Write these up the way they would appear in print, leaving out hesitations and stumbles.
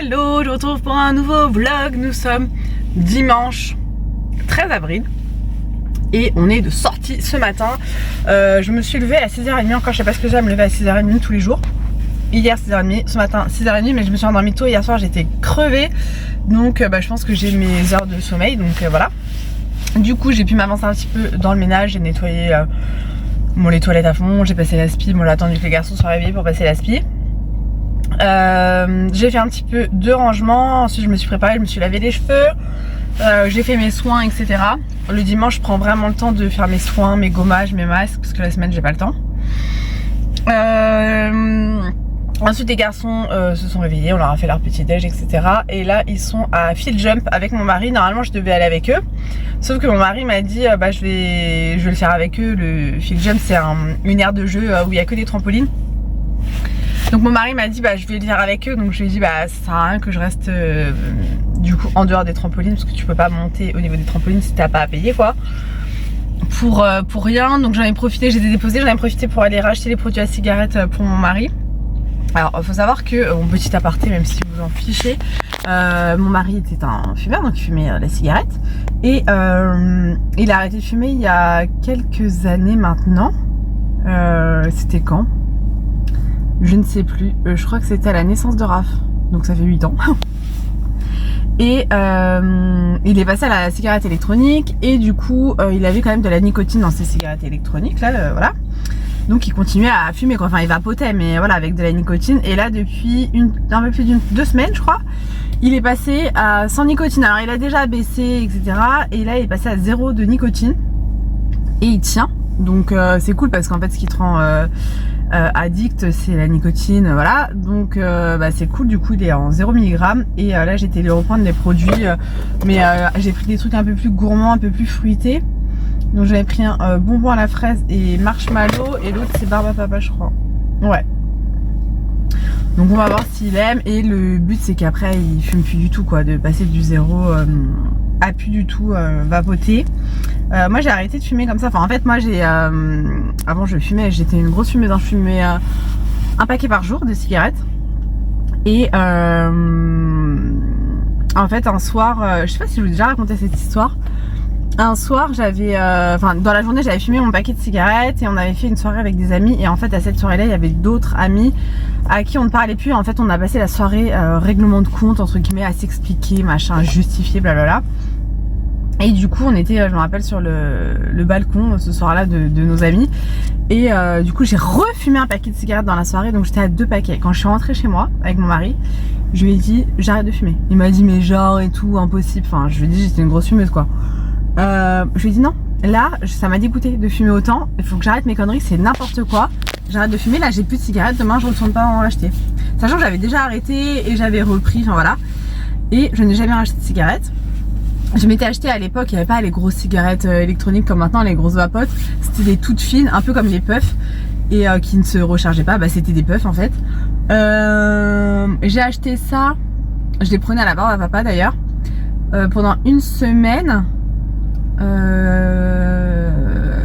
Hello, je vous retrouve pour un nouveau vlog. Nous sommes dimanche 13 avril et on est de sortie ce matin. Je me suis levée à 6h30, encore je sais pas ce que j'ai à me lever à 6h30 tous les jours. Hier 6h30, ce matin 6h30, mais je me suis endormie tôt. Hier soir j'étais crevée, donc je pense que j'ai mes heures de sommeil, donc voilà. Du coup j'ai pu m'avancer un petit peu dans le ménage, j'ai nettoyé les toilettes à fond, j'ai passé l'aspi, bon j'ai attendu que les garçons soient réveillés pour passer l'aspi. J'ai fait un petit peu de rangement, ensuite je me suis préparée, je me suis lavé les cheveux, j'ai fait mes soins, etc. Le dimanche je prends vraiment le temps de faire mes soins, mes gommages, mes masques, parce que la semaine j'ai pas le temps. Ensuite les garçons se sont réveillés, on leur a fait leur petit déj, etc. Et là ils sont à field jump avec mon mari. Normalement je devais aller avec eux, sauf que mon mari m'a dit je vais le faire avec eux. Le field jump c'est une aire de jeu où il n'y a que des trampolines. Donc mon mari m'a dit je vais le faire avec eux, donc je lui ai dit ça sert à rien que je reste du coup en dehors des trampolines, parce que tu peux pas monter au niveau des trampolines si t'as pas à payer quoi. Pour rien, donc j'en ai profité, j'ai déposé, j'en ai profité pour aller racheter les produits à cigarettes pour mon mari. Alors il faut savoir que, mon petit aparté, même si vous en fichez, mon mari était un fumeur, donc il fumait la cigarette. Et il a arrêté de fumer il y a quelques années maintenant. C'était quand? Je ne sais plus, je crois que c'était à la naissance de Raph, donc ça fait 8 ans. Et il est passé à la cigarette électronique, et du coup il avait quand même de la nicotine dans ses cigarettes électroniques là, voilà. Donc il continuait à fumer quoi, enfin il vapotait, mais voilà, avec de la nicotine. Et là depuis un peu plus d'2 semaines je crois, il est passé à sans nicotine. Alors il a déjà baissé, etc. Et là il est passé à 0 de nicotine, et il tient. Donc c'est cool, parce qu'en fait ce qui te rend addict c'est la nicotine, voilà. Donc c'est cool, du coup il est en 0 mg. Et là j'étais allée reprendre les produits, mais j'ai pris des trucs un peu plus gourmands, un peu plus fruités. Donc j'avais pris un bonbon à la fraise et marshmallow, et l'autre c'est barbe à papa je crois. Ouais. Donc on va voir s'il aime, et le but c'est qu'après il fume plus du tout quoi, de passer du 0 à plus du tout vapoter. Moi j'ai arrêté de fumer comme ça, enfin en fait moi j'ai avant je fumais, j'étais une grosse fumeuse, je fumais un paquet par jour de cigarettes. Et en fait un soir, je sais pas si je vous ai déjà raconté cette histoire. Un soir j'avais, dans la journée j'avais fumé mon paquet de cigarettes, et on avait fait une soirée avec des amis. Et en fait à cette soirée là il y avait d'autres amis à qui on ne parlait plus. En fait on a passé la soirée règlement de compte entre guillemets, à s'expliquer, machin, justifier, blablabla. Et du coup on était, je me rappelle, sur le balcon ce soir là de nos amis. Et du coup j'ai refumé un paquet de cigarettes dans la soirée, donc j'étais à 2 paquets. Quand je suis rentrée chez moi avec mon mari, je lui ai dit j'arrête de fumer. Il m'a dit mais genre et tout, impossible. Enfin je lui ai dit j'étais une grosse fumeuse quoi. Je lui ai dit non, là ça m'a dégoûté de fumer autant, il faut que j'arrête mes conneries, c'est n'importe quoi. J'arrête de fumer, là j'ai plus de cigarettes, demain je retourne pas en racheter. Sachant que j'avais déjà arrêté et j'avais repris, enfin voilà. Et je n'ai jamais racheté de cigarettes. Je m'étais acheté à l'époque, il n'y avait pas les grosses cigarettes électroniques comme maintenant, les grosses vapotes. C'était des toutes fines, un peu comme les puffs, et qui ne se rechargeaient pas, c'était des puffs en fait. J'ai acheté ça, je les prenais à la barbe à papa d'ailleurs, pendant une semaine.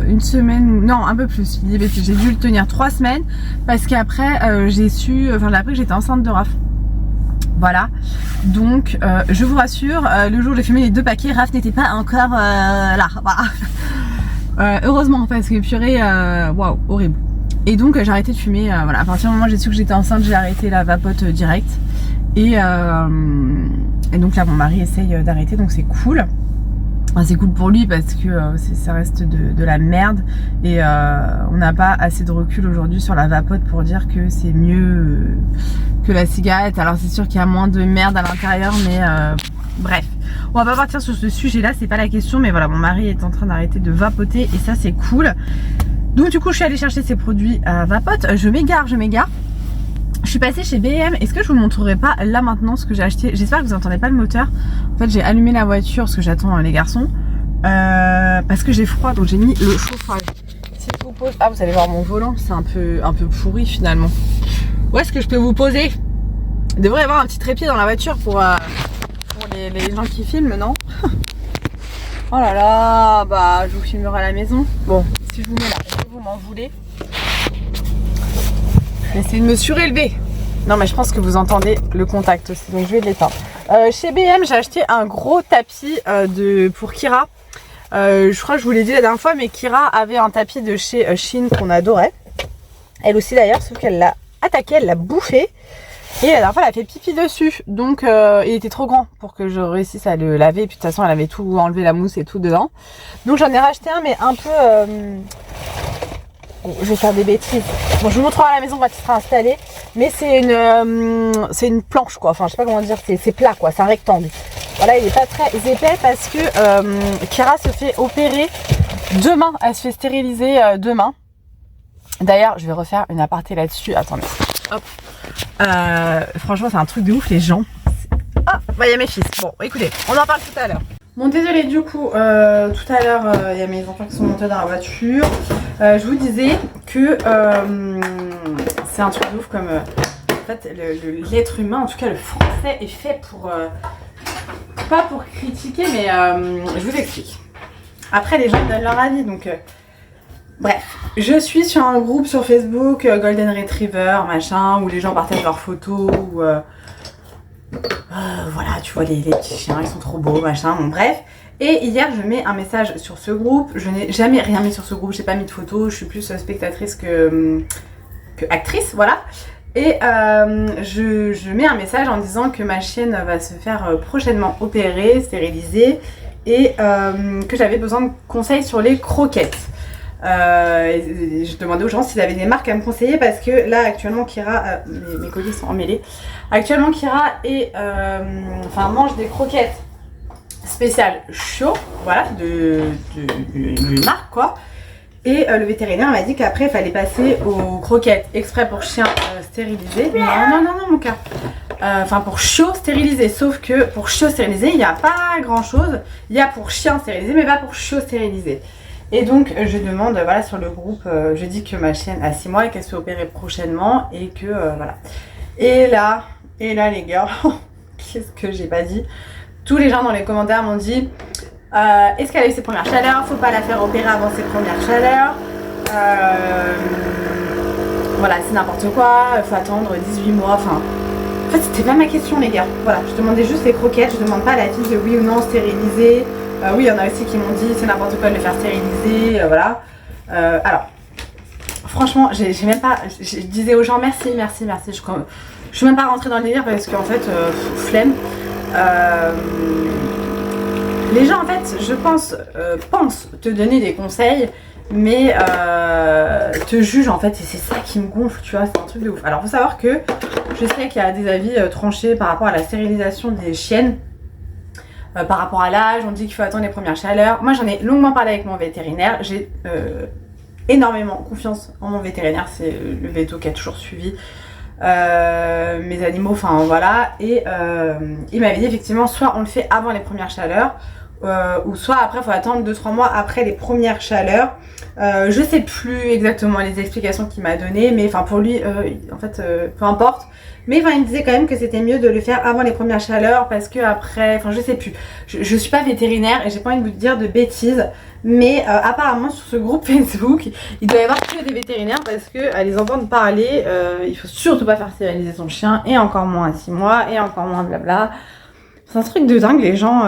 Une semaine, non un peu plus, j'ai dû le tenir 3 semaines, parce qu'après j'ai appris que j'étais enceinte de Raph. Voilà, donc je vous rassure, le jour où j'ai fumé les 2 paquets, Raph n'était pas encore là, voilà. Heureusement, parce que purée, waouh, horrible. Et donc j'ai arrêté de fumer, voilà, à partir du moment où j'ai su que j'étais enceinte, j'ai arrêté la vapote direct. Et donc là mon mari essaye d'arrêter, donc c'est cool. C'est cool pour lui, parce que ça reste de la merde, et on n'a pas assez de recul aujourd'hui sur la vapote pour dire que c'est mieux que la cigarette. Alors c'est sûr qu'il y a moins de merde à l'intérieur, mais bref, on va pas partir sur ce sujet là, c'est pas la question. Mais voilà, mon mari est en train d'arrêter de vapoter, et ça c'est cool. Donc du coup je suis allée chercher ces produits à vapote. Je m'égare. Je suis passée chez BM. Est-ce que je vous montrerai pas là maintenant ce que j'ai acheté? J'espère que vous entendez pas le moteur. En fait j'ai allumé la voiture parce que j'attends les garçons, parce que j'ai froid, donc j'ai mis le chauffage. Si je vous pose, vous allez voir mon volant, c'est un peu pourri finalement. Où est-ce que je peux vous poser? Il devrait y avoir un petit trépied dans la voiture pour les gens qui filment, non? Oh là là, je vous filmerai à la maison. Bon, si je vous mets là, est-ce que vous m'en voulez? Essayez de me surélever. Non mais je pense que vous entendez le contact aussi, donc je vais l'éteindre. Chez BM, j'ai acheté un gros tapis pour Kira. Je crois que je vous l'ai dit la dernière fois, mais Kira avait un tapis de chez Shein qu'on adorait. Elle aussi d'ailleurs, sauf qu'elle l'a attaqué, elle l'a bouffé. Et la dernière fois, elle a fait pipi dessus. Donc il était trop grand pour que je réussisse à le laver. Et puis de toute façon, elle avait tout enlevé, la mousse et tout dedans. Donc j'en ai racheté un, mais un peu... je vais faire des bêtises. Bon, je vous montrerai à la maison quand il sera installé. Mais c'est une planche quoi. Enfin, je sais pas comment dire. C'est plat quoi. C'est un rectangle. Voilà, il est pas très épais parce que Kira se fait opérer demain. Elle se fait stériliser demain. D'ailleurs, je vais refaire une aparté là-dessus. Attendez. Hop. Franchement, c'est un truc de ouf, les gens. Ah, bah, il y a mes fils. Bon, écoutez, on en parle tout à l'heure. Bon, désolé, du coup, tout à l'heure, il y a mes enfants qui sont montés dans la voiture. Je vous disais que c'est un truc de ouf comme... en fait, l'être humain, en tout cas le français, est fait pour... pas pour critiquer, mais je vous explique. Après, les gens donnent leur avis, donc... bref, je suis sur un groupe sur Facebook, Golden Retriever, machin, où les gens partagent leurs photos, où... voilà, tu vois, les petits chiens, ils sont trop beaux, machin, bon bref. Et hier, je mets un message sur ce groupe. Je n'ai jamais rien mis sur ce groupe, j'ai pas mis de photos, je suis plus spectatrice que actrice, voilà. Et je mets un message en disant que ma chienne va se faire prochainement opérer, stériliser, et que j'avais besoin de conseils sur les croquettes. Je demandais aux gens s'ils avaient des marques à me conseiller parce que là actuellement Kira, mes colliers sont emmêlés. Actuellement Kira mange des croquettes spéciales chaud, voilà, de marque quoi. Et le vétérinaire m'a dit qu'après il fallait passer aux croquettes exprès pour chiens stérilisés. Non mon cœur. Pour chiot stérilisé, sauf que pour chiot stérilisé il n'y a pas grand chose. Il y a pour chien stérilisé mais pas pour chiot stérilisé. Et donc je demande, voilà, sur le groupe, je dis que ma chienne a 6 mois et qu'elle se fait opérer prochainement et que voilà. Et là les gars, qu'est-ce que j'ai pas dit? Tous les gens dans les commentaires m'ont dit est-ce qu'elle a eu ses premières chaleurs? Faut pas la faire opérer avant ses premières chaleurs. Voilà, c'est n'importe quoi, faut attendre 18 mois, enfin... En fait c'était pas ma question les gars. Voilà, je demandais juste les croquettes, je demande pas la fille de oui ou non stérilisée. Oui, il y en a aussi qui m'ont dit c'est n'importe quoi de le faire stériliser, voilà. Alors, franchement, j'ai même pas... Je disais aux gens merci. Je suis même pas rentrée dans le délire parce qu'en fait, flemme. Les gens, en fait, je pense, pensent te donner des conseils, mais te jugent en fait, et c'est ça qui me gonfle, tu vois, c'est un truc de ouf. Alors, faut savoir que je sais qu'il y a des avis tranchés par rapport à la stérilisation des chiennes. Par rapport à l'âge, on dit qu'il faut attendre les premières chaleurs. Moi j'en ai longuement parlé avec mon vétérinaire. J'ai énormément confiance en mon vétérinaire. C'est le véto qui a toujours suivi mes animaux, enfin voilà. Et il m'avait dit effectivement soit on le fait avant les premières chaleurs, ou soit après il faut attendre 2-3 mois après les premières chaleurs. Je sais plus exactement les explications qu'il m'a données, mais enfin pour lui en fait peu importe. Mais enfin, il me disait quand même que c'était mieux de le faire avant les premières chaleurs parce que après, enfin je sais plus. Je suis pas vétérinaire et j'ai pas envie de vous dire de bêtises, mais apparemment sur ce groupe Facebook, il doit y avoir que des vétérinaires parce que à les entendre parler, il faut surtout pas faire stériliser son chien et encore moins à 6 mois et encore moins blabla. C'est un truc de dingue les gens.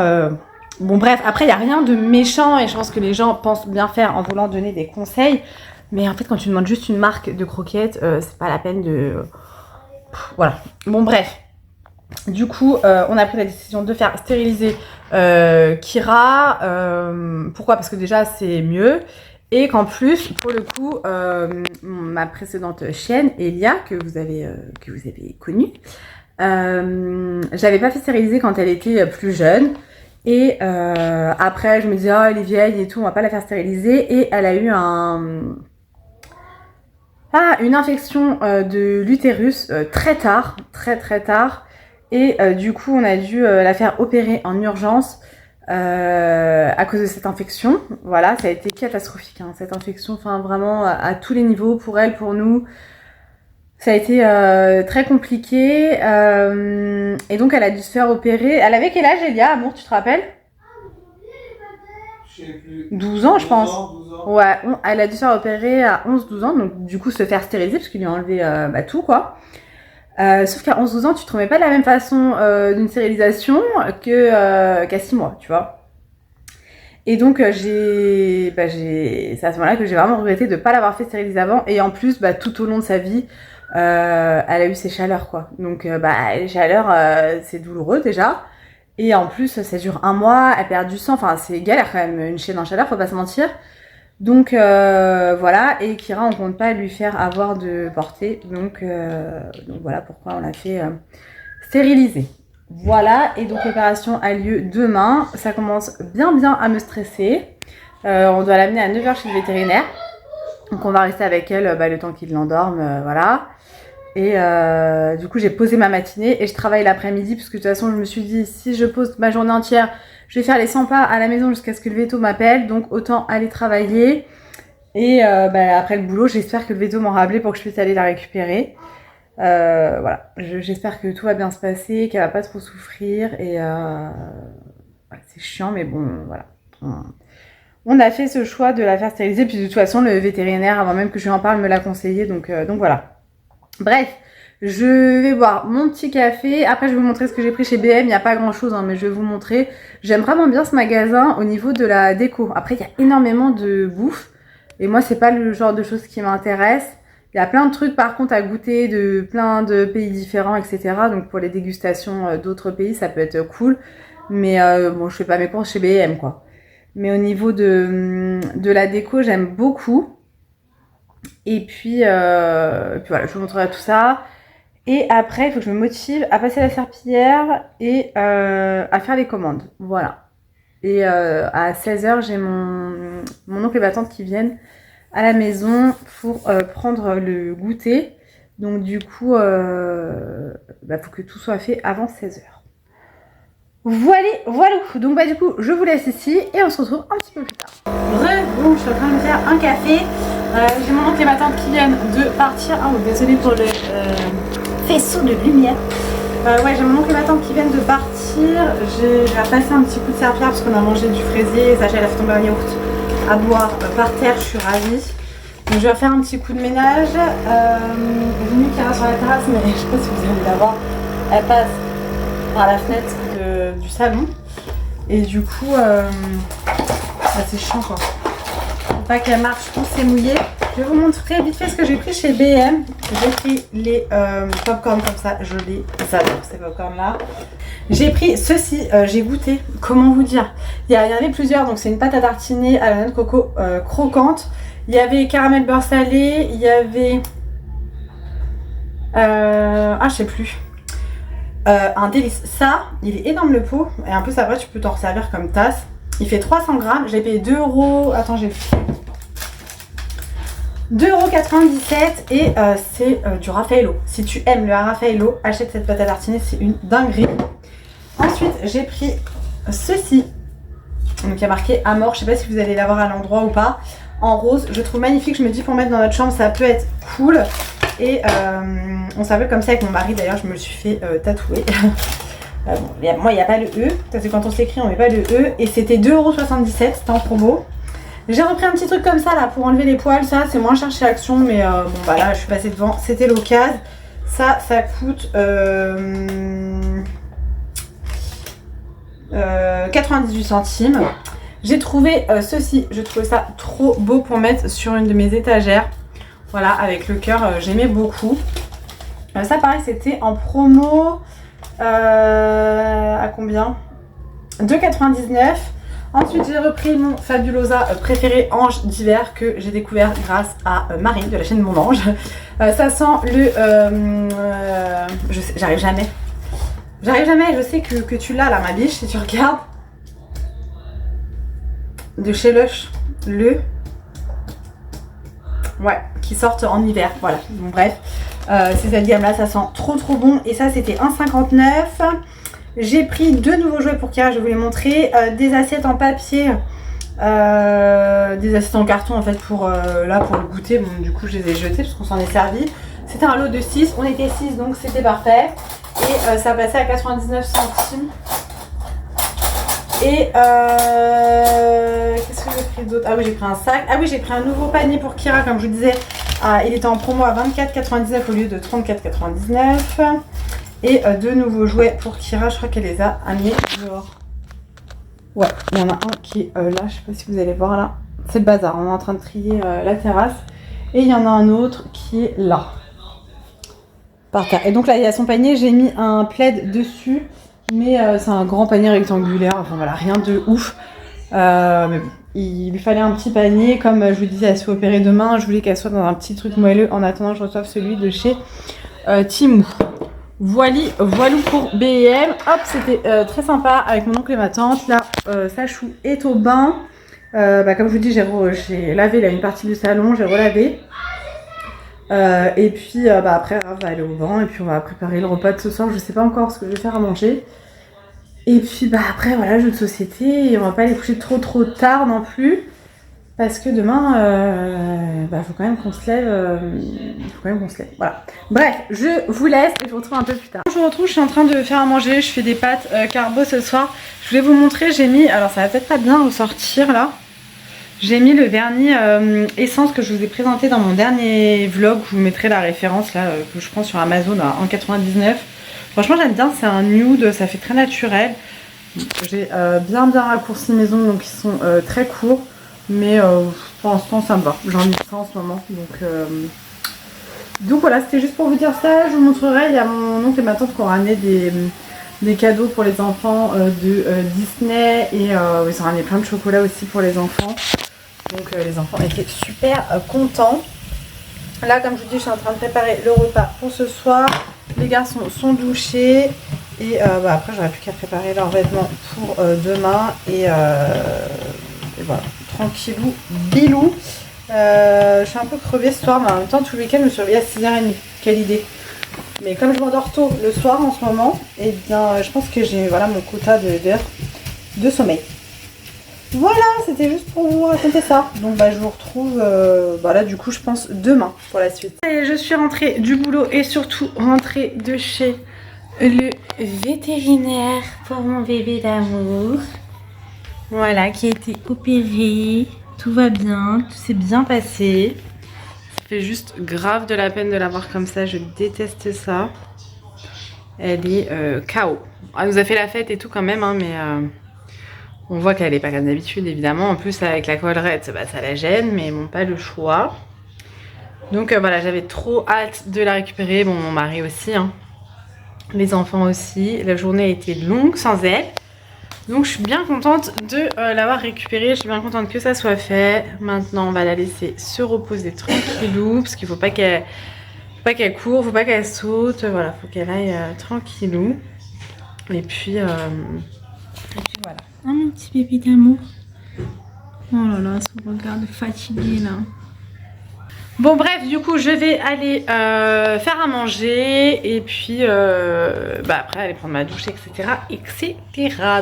Bon bref, après il y a rien de méchant et je pense que les gens pensent bien faire en voulant donner des conseils, mais en fait quand tu demandes juste une marque de croquettes, c'est pas la peine de... Voilà, bon bref, du coup on a pris la décision de faire stériliser Kira. Pourquoi? Parce que déjà c'est mieux et qu'en plus pour le coup ma précédente chienne Elia que vous avez connue, j'avais pas fait stériliser quand elle était plus jeune et après je me disais oh elle est vieille et tout, on va pas la faire stériliser, et elle a eu une infection de l'utérus très tard, très tard, et du coup on a dû la faire opérer en urgence à cause de cette infection. Voilà, ça a été catastrophique hein, cette infection, enfin vraiment à tous les niveaux, pour elle, pour nous. Ça a été très compliqué et donc elle a dû se faire opérer. Elle avait quel âge Elia, amour, tu te rappelles? 12 ans je pense. 12 ans. Ouais, elle a dû se faire opérer à 11-12 ans, donc du coup se faire stériliser parce qu'il lui a enlevé tout quoi. Sauf qu'à 11-12 ans, tu te remets pas de la même façon d'une stérilisation qu'à 6 mois, tu vois. Et donc, c'est à ce moment-là que j'ai vraiment regretté de ne pas l'avoir fait stériliser avant. Et en plus, tout au long de sa vie, elle a eu ses chaleurs, quoi. Donc, les chaleurs, c'est douloureux déjà. Et en plus, ça dure 1 mois, elle perd du sang. Enfin, c'est galère quand même, une chienne en chaleur, faut pas se mentir. Donc voilà, et Kira, on compte pas lui faire avoir de portée. Donc voilà pourquoi on l'a fait stériliser. Voilà, et donc l'opération a lieu demain. Ça commence bien à me stresser. On doit l'amener à 9h chez le vétérinaire. Donc on va rester avec elle le temps qu'il l'endorme, voilà. Et du coup j'ai posé ma matinée et je travaille l'après-midi parce que de toute façon je me suis dit si je pose ma journée entière, je vais faire les 100 pas à la maison jusqu'à ce que le veto m'appelle, donc autant aller travailler. Et après le boulot, j'espère que le veto m'aura appelé pour que je puisse aller la récupérer. Voilà, j'espère que tout va bien se passer, qu'elle va pas trop souffrir. Et c'est chiant, mais bon, voilà. On a fait ce choix de la faire stériliser, puis de toute façon, le vétérinaire, avant même que je lui en parle, me l'a conseillé, donc voilà. Bref, je vais boire mon petit café. Après, je vais vous montrer ce que j'ai pris chez BM. Il n'y a pas grand-chose, hein, mais je vais vous montrer. J'aime vraiment bien ce magasin au niveau de la déco. Après, il y a énormément de bouffe. Et moi, c'est pas le genre de choses qui m'intéresse. Il y a plein de trucs, par contre, à goûter de plein de pays différents, etc. Donc, pour les dégustations d'autres pays, ça peut être cool. Mais bon, je fais pas mes courses chez BM, quoi. Mais au niveau de la déco, j'aime beaucoup. Et puis voilà, je vous montrerai tout ça. Et après, il faut que je me motive à passer la serpillière et à faire les commandes. Voilà. Et à 16h, j'ai mon oncle et ma tante qui viennent à la maison pour prendre le goûter. Donc du coup, faut que tout soit fait avant 16h. Voilà. Donc du coup, je vous laisse ici et on se retrouve un petit peu plus tard. Bon, je suis en train de me faire un café. J'ai mon oncle et ma tante qui viennent de partir. Oh, désolée pour le faisceau de lumière. J'ai mon oncle et ma tante qui viennent de partir. Je vais passer un petit coup de serpillère parce qu'on a mangé du fraisier. Sacha, elle a fait tomber un yaourt à boire par terre. Je suis ravie. Donc je vais faire un petit coup de ménage. Venue qui ira sur la terrasse, mais je sais pas si vous allez la voir. Elle passe par la fenêtre du salon. Et du coup, c'est chiant quoi. Faut pas qu'elle marche, on s'est mouillé. Je vais vous montrer vite fait ce que j'ai pris chez BM. J'ai pris les popcorn comme ça, je les adore ces popcorn là. J'ai pris ceci, j'ai goûté, comment vous dire. Il y en avait plusieurs, donc c'est une pâte à tartiner à la noix de coco croquante. Il y avait caramel beurre salé, il y avait... je sais plus. Un délice. Ça, il est énorme le pot. Et en plus après tu peux t'en resservir comme tasse. Il fait 300 grammes. J'ai payé 2 €. Attends, j'ai fait 2,97 € et c'est du Raffaello. Si tu aimes le Raffaello, achète cette pâte à tartiner, c'est une dinguerie. Ensuite, j'ai pris ceci. Donc il y a marqué Amor. Je sais pas si vous allez l'avoir à l'endroit ou pas. En rose, je trouve magnifique. Je me dis pour mettre dans notre chambre, ça peut être cool. Et on s'appelle comme ça avec mon mari. D'ailleurs, je me le suis fait tatouer. Moi, il n'y a pas le E. Parce que quand on s'écrit, on met pas le E. Et c'était 2,77 €. C'était en promo. J'ai repris un petit truc comme ça là pour enlever les poils. Ça, c'est moins cher chez Action. Mais là, je suis passée devant. C'était l'occasion. Ça coûte 98 centimes. J'ai trouvé ceci. Je trouvais ça trop beau pour mettre sur une de mes étagères. Voilà, avec le cœur, j'aimais beaucoup. Ça, pareil, c'était en promo. À combien? 2,99 €. Ensuite, j'ai repris mon Fabulosa préféré Ange d'hiver que j'ai découvert grâce à Marie de la chaîne Mon Ange. Ça sent le... j'arrive jamais. Je sais que tu l'as là, ma biche, si tu regardes. De chez Lush. Ouais, qui sortent en hiver. Voilà, donc bref. C'est cette gamme là, ça sent trop bon. Et ça, c'était 1,59 €. J'ai pris 2 nouveaux jouets pour Kira, je vais vous les montrer. Des assiettes en papier, des assiettes en carton en fait pour le goûter. Bon, du coup, je les ai jetées parce qu'on s'en est servi. C'était un lot de 6, on était 6 donc c'était parfait. Et ça passait à 99 centimes. Et qu'est-ce que j'ai pris d'autre? Ah oui, j'ai pris un sac. Ah oui, j'ai pris un nouveau panier pour Kira, comme je vous disais. il était en promo à 24,99 au lieu de 34,99. Et deux nouveaux jouets pour Kira, je crois qu'elle les a amenés dehors. Ouais, il y en a un qui est là, je sais pas si vous allez voir là. C'est le bazar, on est en train de trier la terrasse. Et il y en a un autre qui est là. Par terre. Et donc là, il y a son panier, j'ai mis un plaid dessus. Mais c'est un grand panier rectangulaire, enfin voilà, rien de ouf. Mais bon, il lui fallait un petit panier. Comme je vous disais, elle se fait opérer demain. Je voulais qu'elle soit dans un petit truc moelleux en attendant que je reçoive celui de chez Temu. Voilou pour B&M. Hop, c'était très sympa avec mon oncle et ma tante. Là, Sachou est au bain. Comme je vous dis, j'ai lavé là, une partie du salon, j'ai relavé. Et puis après, Raph va aller au bain et puis on va préparer le repas de ce soir. Je sais pas encore ce que je vais faire à manger. Et puis après, voilà, jeu de société. Et on va pas aller coucher trop tard non plus. Parce que demain, faut quand même qu'on se lève. Voilà. Bref, je vous laisse et je vous retrouve un peu plus tard. Je vous retrouve, je suis en train de faire à manger. Je fais des pâtes carbo ce soir. Je voulais vous montrer, j'ai mis, alors ça va peut-être pas bien ressortir là. J'ai mis le vernis essence que je vous ai présenté dans mon dernier vlog. Je vous mettrai la référence là que je prends sur Amazon à 1,99 €. Franchement j'aime bien, c'est un nude, ça fait très naturel. J'ai bien raccourci mes ongles donc ils sont très courts. Mais pour l'instant ça me va, j'en ai ça en ce moment. Donc voilà, c'était juste pour vous dire ça. Je vous montrerai, il y a mon oncle et ma tante qui ont ramené des cadeaux pour les enfants de Disney. Et ils ont ramené plein de chocolat aussi pour les enfants. Donc les enfants étaient super contents. Là comme je vous dis, je suis en train de préparer le repas pour ce soir. Les garçons sont douchés. Et après j'aurai plus qu'à préparer leurs vêtements pour demain. Et voilà, tranquillou, bilou. Je suis un peu crevée ce soir, mais en même temps tout le week-end je me suis réveillée à 6h30. Quelle idée. Mais comme je m'endors tôt le soir en ce moment, et bien je pense que j'ai mon quota d'heures de sommeil. Voilà, c'était juste pour vous raconter ça. Donc je vous retrouve là du coup je pense demain pour la suite. Et je suis rentrée du boulot et surtout rentrée de chez le vétérinaire pour mon bébé d'amour. Voilà, qui a été opéré. Tout va bien, tout s'est bien passé. Ça fait juste grave de la peine de la voir comme ça, je déteste ça. Elle est KO. Elle nous a fait la fête et tout quand même, hein, mais on voit qu'elle est pas comme d'habitude évidemment. En plus avec la collerette, ça la gêne, mais bon, pas le choix. Donc voilà, j'avais trop hâte de la récupérer. Bon, mon mari aussi, hein. Les enfants aussi. La journée a été longue sans elle. Donc je suis bien contente de l'avoir récupérée, je suis bien contente que ça soit fait. Maintenant on va la laisser se reposer tranquillou, parce qu'il faut pas qu'elle court, faut pas qu'elle saute, voilà, faut qu'elle aille tranquillou. Et puis voilà. Ah mon petit bébé d'amour. Oh là là, son regard de fatigué là. Bon bref, du coup je vais aller faire à manger et puis après aller prendre ma douche, etc.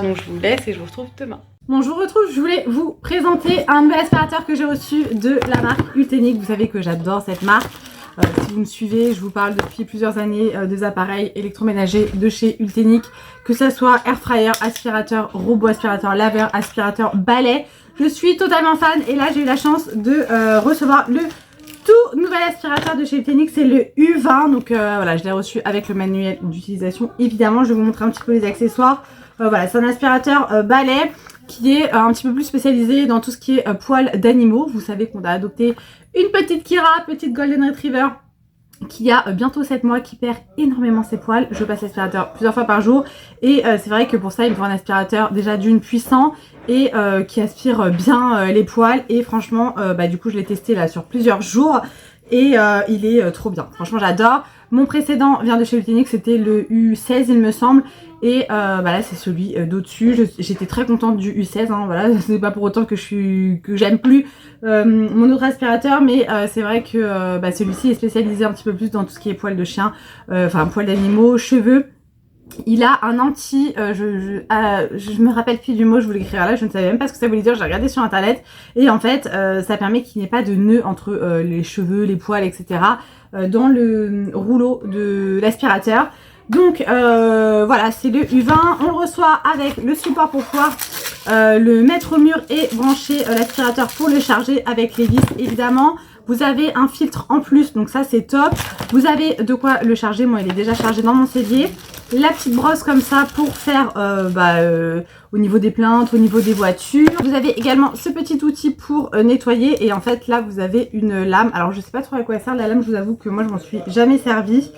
Donc je vous laisse et je vous retrouve demain. Bon, je vous retrouve, je voulais vous présenter un nouvel aspirateur que j'ai reçu de la marque Ultenic. Vous savez que j'adore cette marque. Si vous me suivez, je vous parle depuis plusieurs années des appareils électroménagers de chez Ultenic. Que ce soit air fryer, aspirateur, robot aspirateur, laveur, aspirateur, balai. Je suis totalement fan et là j'ai eu la chance de recevoir le tout nouvel aspirateur de chez Ultenic, c'est le U20. Donc voilà, je l'ai reçu avec le manuel d'utilisation. Évidemment, je vais vous montrer un petit peu les accessoires. Voilà, c'est un aspirateur balai qui est un petit peu plus spécialisé dans tout ce qui est poils d'animaux. Vous savez qu'on a adopté une petite Kira, petite Golden Retriever, qui a bientôt 7 mois, qui perd énormément ses poils. Je passe l'aspirateur plusieurs fois par jour et c'est vrai que pour ça il me faut un aspirateur déjà d'une puissant et qui aspire bien les poils. Et franchement du coup je l'ai testé là sur plusieurs jours et il est trop bien, franchement j'adore. Mon précédent vient de chez Ultenic, c'était le U16 il me semble. Et là c'est celui d'au-dessus. J'étais très contente du U16, hein, voilà, c'est pas pour autant que j'aime plus mon autre aspirateur, mais c'est vrai que celui-ci est spécialisé un petit peu plus dans tout ce qui est poils de chien, enfin poils d'animaux, cheveux. Il a un anti, je me rappelle plus du mot, je voulais l'écrire là, je ne savais même pas ce que ça voulait dire, j'ai regardé sur internet. Et en fait ça permet qu'il n'y ait pas de nœud entre les cheveux, les poils, etc. Dans le rouleau de l'aspirateur. Donc voilà, c'est le U20, on le reçoit avec le support pour pouvoir le mettre au mur et brancher l'aspirateur pour le charger avec les vis évidemment. Vous avez un filtre en plus, donc ça c'est top. Vous avez de quoi le charger, moi il est déjà chargé dans mon cellier. La petite brosse comme ça pour faire au niveau des plaintes, au niveau des voitures. Vous avez également ce petit outil pour nettoyer et en fait là vous avez une lame. Alors je sais pas trop à quoi elle sert la lame, je vous avoue que moi je m'en suis jamais servi.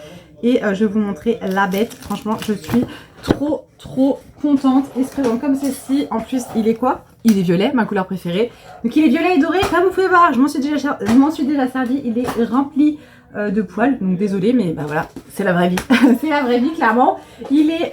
Et je vais vous montrer la bête. Franchement je suis trop contente. Il se présente comme ceci. En plus il est quoi? Il est violet, ma couleur préférée. Donc il est violet et doré, comme vous pouvez voir, je m'en suis déjà servi. Il est rempli de poils, donc désolé, mais bah voilà, c'est la vraie vie. C'est la vraie vie, clairement. Il est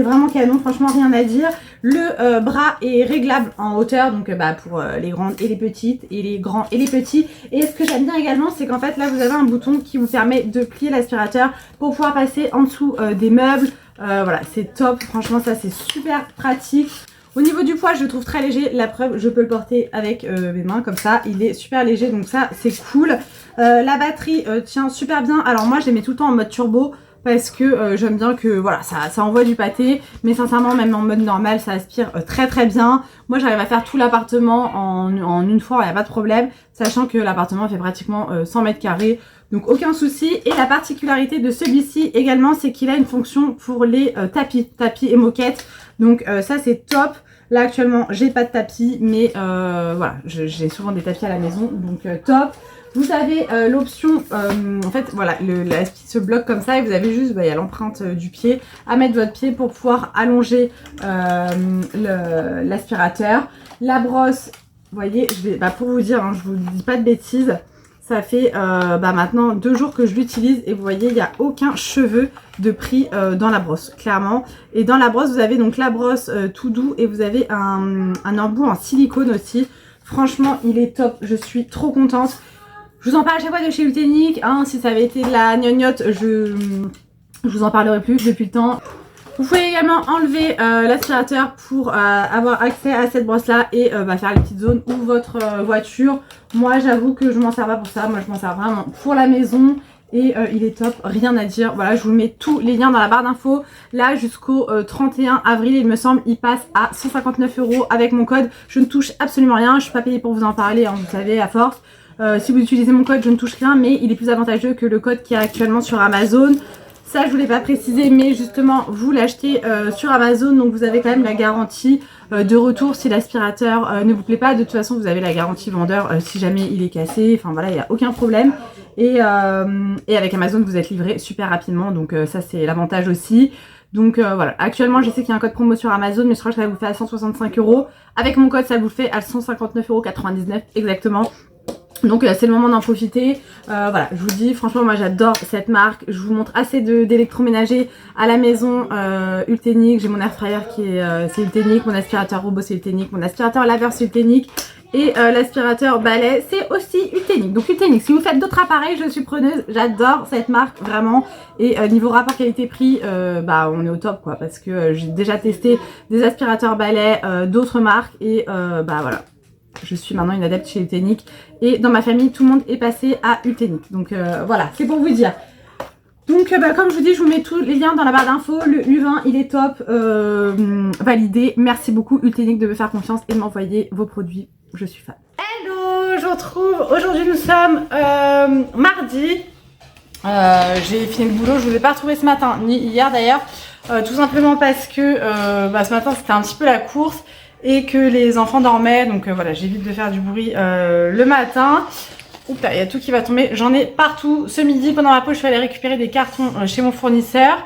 vraiment canon, franchement rien à dire. Le bras est réglable en hauteur, donc pour les grandes et les petites, et les grands et les petits. Et ce que j'aime bien également, c'est qu'en fait là vous avez un bouton qui vous permet de plier l'aspirateur pour pouvoir passer en dessous des meubles. Voilà, c'est top, franchement ça c'est super pratique. Au niveau du poids, je le trouve très léger. La preuve, je peux le porter avec mes mains comme ça. Il est super léger, donc ça, c'est cool. La batterie tient super bien. Alors moi, je les mets tout le temps en mode turbo parce que j'aime bien que voilà, ça envoie du pâté. Mais sincèrement, même en mode normal, ça aspire très bien. Moi, j'arrive à faire tout l'appartement en une fois, il n'y a pas de problème. Sachant que l'appartement fait pratiquement 100 mètres carrés. Donc aucun souci. Et la particularité de celui-ci également, c'est qu'il a une fonction pour les tapis et moquettes. Donc ça c'est top. Là actuellement j'ai pas de tapis, mais voilà, j'ai souvent des tapis à la maison, donc top. Vous avez l'option, en fait voilà, la ski se bloque comme ça et vous avez juste, il y a l'empreinte du pied à mettre votre pied pour pouvoir allonger l'aspirateur. La brosse, vous voyez, je vais, pour vous dire, hein, je vous dis pas de bêtises. Ça fait maintenant 2 jours que je l'utilise et vous voyez il n'y a aucun cheveu de pris dans la brosse, clairement. Et dans la brosse vous avez donc la brosse tout doux et vous avez un embout en silicone aussi. Franchement il est top, je suis trop contente. Je vous en parle à chaque fois de chez Utenique, hein, si ça avait été de la gnognotte je vous en parlerai plus depuis le temps. Vous pouvez également enlever l'aspirateur pour avoir accès à cette brosse là et faire les petites zones où votre voiture. Moi j'avoue que je m'en sers pas pour ça, moi je m'en sers vraiment pour la maison et il est top, rien à dire. Voilà, je vous mets tous les liens dans la barre d'infos. Là jusqu'au 31 avril il me semble, il passe à 159 € avec mon code. Je ne touche absolument rien, je suis pas payée pour vous en parler, hein, vous savez à force. Si vous utilisez mon code je ne touche rien, mais il est plus avantageux que le code qui est actuellement sur Amazon. Ça je voulais pas préciser, mais justement vous l'achetez sur Amazon, donc vous avez quand même la garantie de retour si l'aspirateur ne vous plaît pas. De toute façon vous avez la garantie vendeur si jamais il est cassé, enfin voilà, il n'y a aucun problème. Et avec Amazon vous êtes livré super rapidement, donc ça c'est l'avantage aussi. Donc voilà, actuellement je sais qu'il y a un code promo sur Amazon, mais je crois que ça vous fait à 165 €. Avec mon code ça vous fait à 159,99 € exactement. Donc c'est le moment d'en profiter. Voilà, je vous dis franchement moi j'adore cette marque. Je vous montre assez d'électroménager à la maison. Utenique, j'ai mon air fryer qui est c'est Utenique, mon aspirateur robot c'est Utenique, mon aspirateur laveur c'est Utenique et l'aspirateur balai c'est aussi Utenique. Donc Utenique, si vous faites d'autres appareils je suis preneuse, j'adore cette marque vraiment. Et niveau rapport qualité-prix on est au top quoi, parce que j'ai déjà testé des aspirateurs balai d'autres marques et voilà. Je suis maintenant une adepte chez Utenique et dans ma famille tout le monde est passé à Utenique. Donc voilà, c'est pour vous dire. Donc comme je vous dis, je vous mets tous les liens dans la barre d'infos. Le U20 il est top, validé. Merci beaucoup Utenique de me faire confiance et de m'envoyer vos produits. Je suis fan. Hello, je vous retrouve. Aujourd'hui nous sommes mardi. J'ai fini le boulot, je ne vous ai pas retrouvé ce matin, ni hier d'ailleurs. Tout simplement parce que ce matin c'était un petit peu la course. Et que les enfants dormaient, donc voilà, j'évite de faire du bruit le matin. Oups, il y a tout qui va tomber, j'en ai partout. Ce midi, pendant ma pause, je suis allée récupérer des cartons chez mon fournisseur.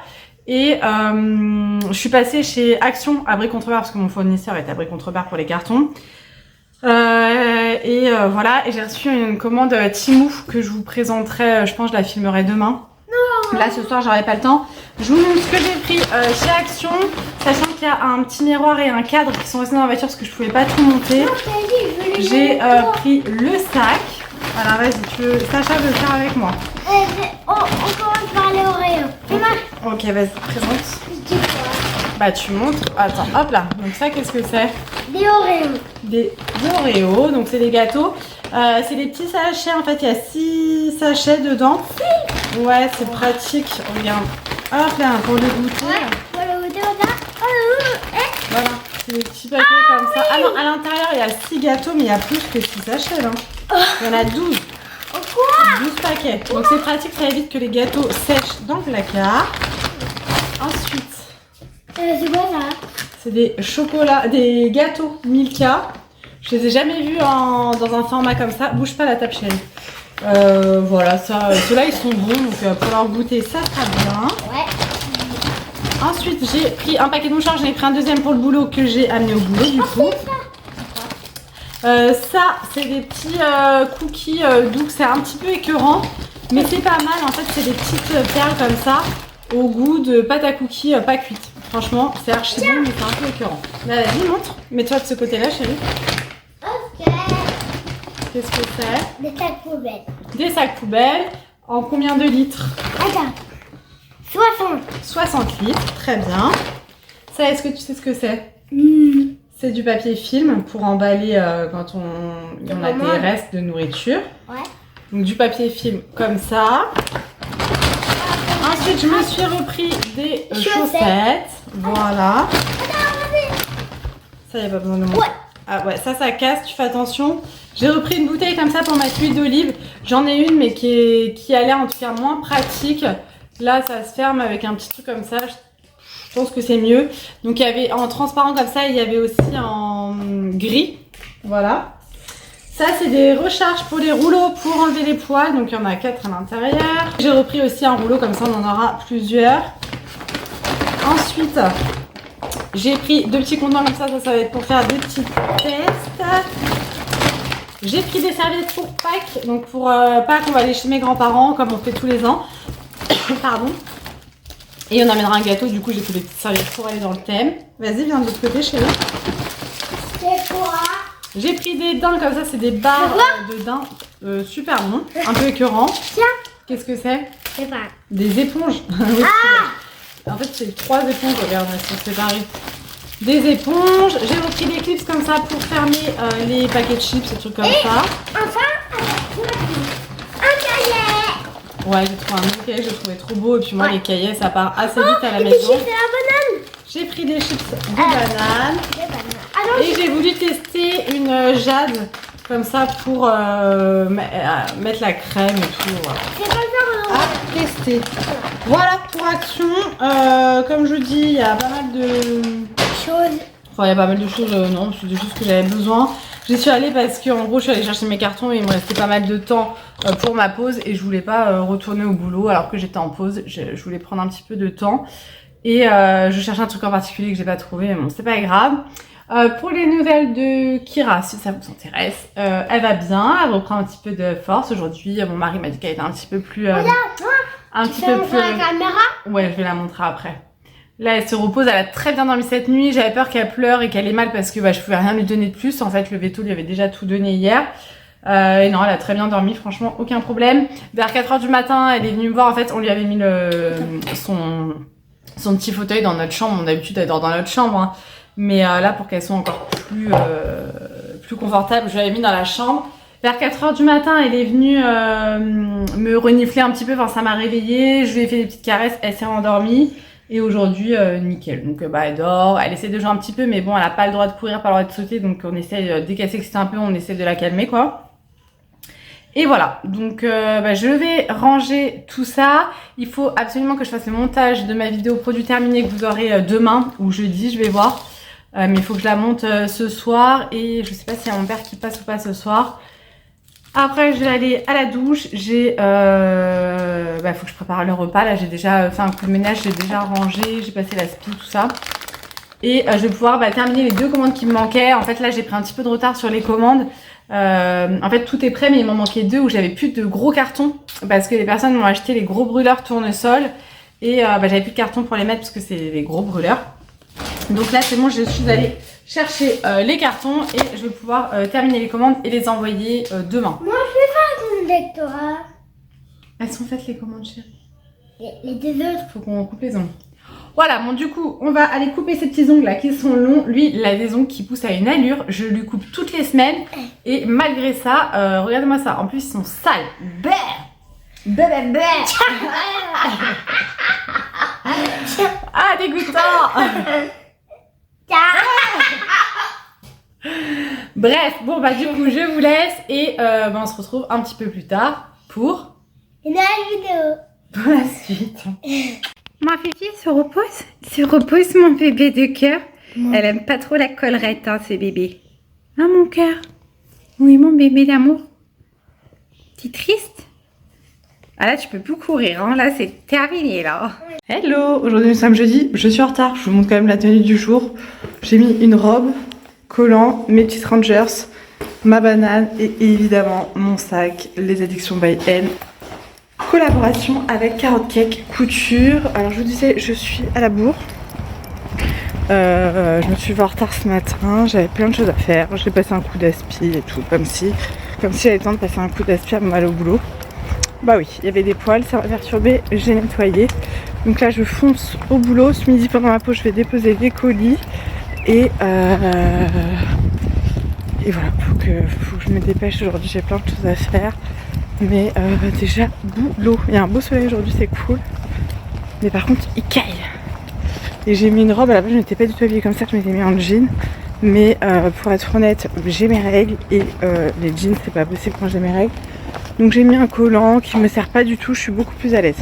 Et je suis passée chez Action à Brie-Contrebert, parce que mon fournisseur est à Brie-Contrebert pour les cartons. Voilà, et j'ai reçu une commande Temu que je vous présenterai, je pense que je la filmerai demain. Non. Là ce soir j'aurai pas le temps. Je vous montre ce que j'ai pris chez Action, sachant qu'il y a un petit miroir et un cadre qui sont restés dans la voiture parce que je pouvais pas tout monter. J'ai pris le sac. Voilà, vas-y, tu veux, Sacha veut le faire avec moi. On commence par les Oreos. Ok, vas-y, présente. Bah tu montres. Attends, hop là. Donc ça, qu'est-ce que c'est? Des Oreos. Des Oreos, donc c'est des gâteaux. C'est des petits sachets, en fait, il y a 6 sachets dedans. Ouais, c'est pratique. Regarde. Hop là, pour le goûter. Ouais, pour le goûter, Voilà. C'est des petits paquets comme ça. Ah non, à l'intérieur, il y a 6 gâteaux, mais il y a plus que 6 sachets. Hein. Il y en a 12. Quoi? 12 paquets. Donc c'est pratique, ça évite que les gâteaux sèchent dans le placard. Ensuite, C'est quoi ça? c'est des chocolats, des gâteaux Milka. Je les ai jamais vus dans un format comme ça. Bouge pas la table, chérie. Voilà, ça, ceux-là ils sont bons, donc pour leur goûter, ça sera bien. Ouais. Ensuite, j'ai pris un paquet de mouchoirs, j'en ai pris un deuxième pour le boulot que j'ai amené au boulot du coup. Ça, c'est des petits cookies doux, c'est un petit peu écœurant, mais c'est pas mal. En fait, c'est des petites perles comme ça, au goût de pâte à cookies pas cuite. Franchement, c'est archi bon, mais c'est un peu écœurant. Là, vas-y, montre. Mets-toi de ce côté-là, chérie. Ok. Qu'est-ce que c'est? Des sacs poubelles. Des sacs poubelles. En combien de litres? Attends. 60. 60 litres, très bien. Ça, est-ce que tu sais ce que c'est? C'est du papier film pour emballer quand on a des restes de nourriture. Ouais. Donc du papier film comme ça. Ensuite, je me suis repris des chaussettes. Voilà. Ça, il n'y a pas besoin de moi. Ouais. Ah ouais, ça casse, tu fais attention. J'ai repris une bouteille comme ça pour mettre l'huile d'olive. J'en ai une, mais qui a l'air en tout cas moins pratique. Là, ça se ferme avec un petit truc comme ça. Je pense que c'est mieux. Donc, il y avait en transparent comme ça, il y avait aussi en gris. Voilà. Ça, c'est des recharges pour les rouleaux pour enlever les poils. Donc, il y en a 4 à l'intérieur. J'ai repris aussi un rouleau, comme ça, on en aura plusieurs. Ensuite, j'ai pris 2 petits contenants comme ça. Ça va être pour faire des petits tests. J'ai pris des serviettes pour Pâques. Donc, pour Pâques, on va aller chez mes grands-parents, comme on fait tous les ans. Pardon. Et on amènera un gâteau, du coup j'ai pris des petites serviettes pour aller dans le thème. Vas-y, viens de l'autre côté, chérie. C'est quoi? J'ai pris des daims comme ça, c'est des barres de daims super bons, un peu écœurants. Tiens. Qu'est-ce que c'est? Je sais pas. Des éponges. Oui, en fait, c'est 3 éponges, regarde, elles sont séparées. Des éponges. J'ai repris des clips comme ça pour fermer les paquets de chips, ces trucs comme ça. Enfin, un cahier. Ouais, j'ai trouvé un autre cahier, je le trouvais trop beau. Et puis moi, les cahiers, ça part assez vite à la et maison. des chips de la banane. J'ai pris des chips de banane. Des bananes. Alors, Et j'ai voulu tester une Jade comme ça pour mettre la crème et tout. Voilà. c'est pas ça, À tester. Voilà pour Action. Comme je dis, il y a pas mal de chose. Enfin, il y a pas mal de choses, non, c'est des choses que j'avais besoin. J'y suis allée parce qu'en gros, je suis allée chercher mes cartons et il me restait pas mal de temps pour ma pause et je voulais pas retourner au boulot alors que j'étais en pause. Je voulais prendre un petit peu de temps et je cherchais un truc en particulier que j'ai pas trouvé, mais bon, c'est pas grave. Pour les nouvelles de Kira, si ça vous intéresse, elle va bien, elle reprend un petit peu de force aujourd'hui. Mon mari m'a dit qu'elle était un petit peu plus... Regarde, toi, un tu petit fais peu montrer plus... la caméra. Ouais, je vais la montrer après. Là, elle se repose, elle a très bien dormi cette nuit. J'avais peur qu'elle pleure et qu'elle ait mal parce que je pouvais rien lui donner de plus. En fait, le veto lui avait déjà tout donné hier. Et non, elle a très bien dormi, franchement, aucun problème. Vers 4h du matin, elle est venue me voir. En fait, on lui avait mis son petit fauteuil dans notre chambre. D'habitude, elle dort dans notre chambre. Hein. Mais là, pour qu'elle soit encore plus confortable, je l'avais mis dans la chambre. Vers 4h du matin, elle est venue me renifler un petit peu. Enfin, ça m'a réveillée. Je lui ai fait des petites caresses. Elle s'est endormie. Et aujourd'hui, nickel. Donc, elle dort. Elle essaie de jouer un petit peu, mais bon, elle n'a pas le droit de courir, pas le droit de sauter. Donc, on essaie, dès qu'elle s'excite un peu, on essaie de la calmer, quoi. Et voilà. Donc, je vais ranger tout ça. Il faut absolument que je fasse le montage de ma vidéo produit terminé que vous aurez demain ou jeudi, je vais voir. Mais il faut que je la monte ce soir. Et je sais pas s'il y a mon père qui passe ou pas ce soir. Après, je vais aller à la douche. J'ai, faut que je prépare le repas. Là, j'ai déjà fait un coup de ménage, j'ai déjà rangé, j'ai passé la spie, tout ça. Et je vais pouvoir terminer les 2 commandes qui me manquaient. En fait, là, j'ai pris un petit peu de retard sur les commandes. En fait, tout est prêt, mais il m'en manquait 2 où j'avais plus de gros cartons parce que les personnes m'ont acheté les gros brûleurs tournesol et j'avais plus de cartons pour les mettre parce que c'est les gros brûleurs. Donc là, c'est bon, je suis allée chercher les cartons et je vais pouvoir terminer les commandes et les envoyer demain. Moi, je vais faire un lectorat. Elles sont faites les commandes, chérie. Les 2 autres. Faut qu'on coupe les ongles. Voilà, bon du coup, on va aller couper ces petits ongles là qui sont longs. Lui, il a des ongles qui poussent à une allure. Je lui coupe toutes les semaines. Et malgré ça, regardez-moi ça. En plus, ils sont sales. Bé, bé, bé, bé. Ah, dégoûtant. Tiens. Bref, bon bah du coup je vous laisse et on se retrouve un petit peu plus tard pour Une nouvelle vidéo. pour la suite. Ma Fifi se repose mon bébé de cœur. Elle aime pas trop la collerette, hein, ces bébés. Hein, mon cœur? Oui, mon bébé d'amour. T'es triste? Ah là, tu peux plus courir, hein. Là, c'est terminé, là. Hello! Aujourd'hui, nous sommes jeudi. Je suis en retard. Je vous montre quand même la tenue du jour. J'ai mis une robe, collant, mes petites Rangers, ma banane et évidemment mon sac, les addictions by N. Collaboration avec Carrot Cake Couture. Alors, je vous disais, je suis à la bourre. Je me suis levée en retard ce matin, j'avais plein de choses à faire, j'ai passé un coup d'aspi et tout, comme si j'avais le temps de passer un coup d'aspi avant d'aller au boulot. Bah oui, il y avait des poils, ça m'a perturbé, j'ai nettoyé. Donc là je fonce au boulot, ce midi pendant ma pause je vais déposer des colis et voilà, faut que je me dépêche aujourd'hui, j'ai plein de choses à faire. Mais déjà boulot, il y a un beau soleil aujourd'hui, c'est cool. Mais par contre il caille. Et j'ai mis une robe, à la base je n'étais pas du tout habillée comme ça, je m'étais mis en jean. Mais pour être honnête, j'ai mes règles et les jeans c'est pas possible quand j'ai mes règles. Donc j'ai mis un collant qui me sert pas du tout, je suis beaucoup plus à l'aise.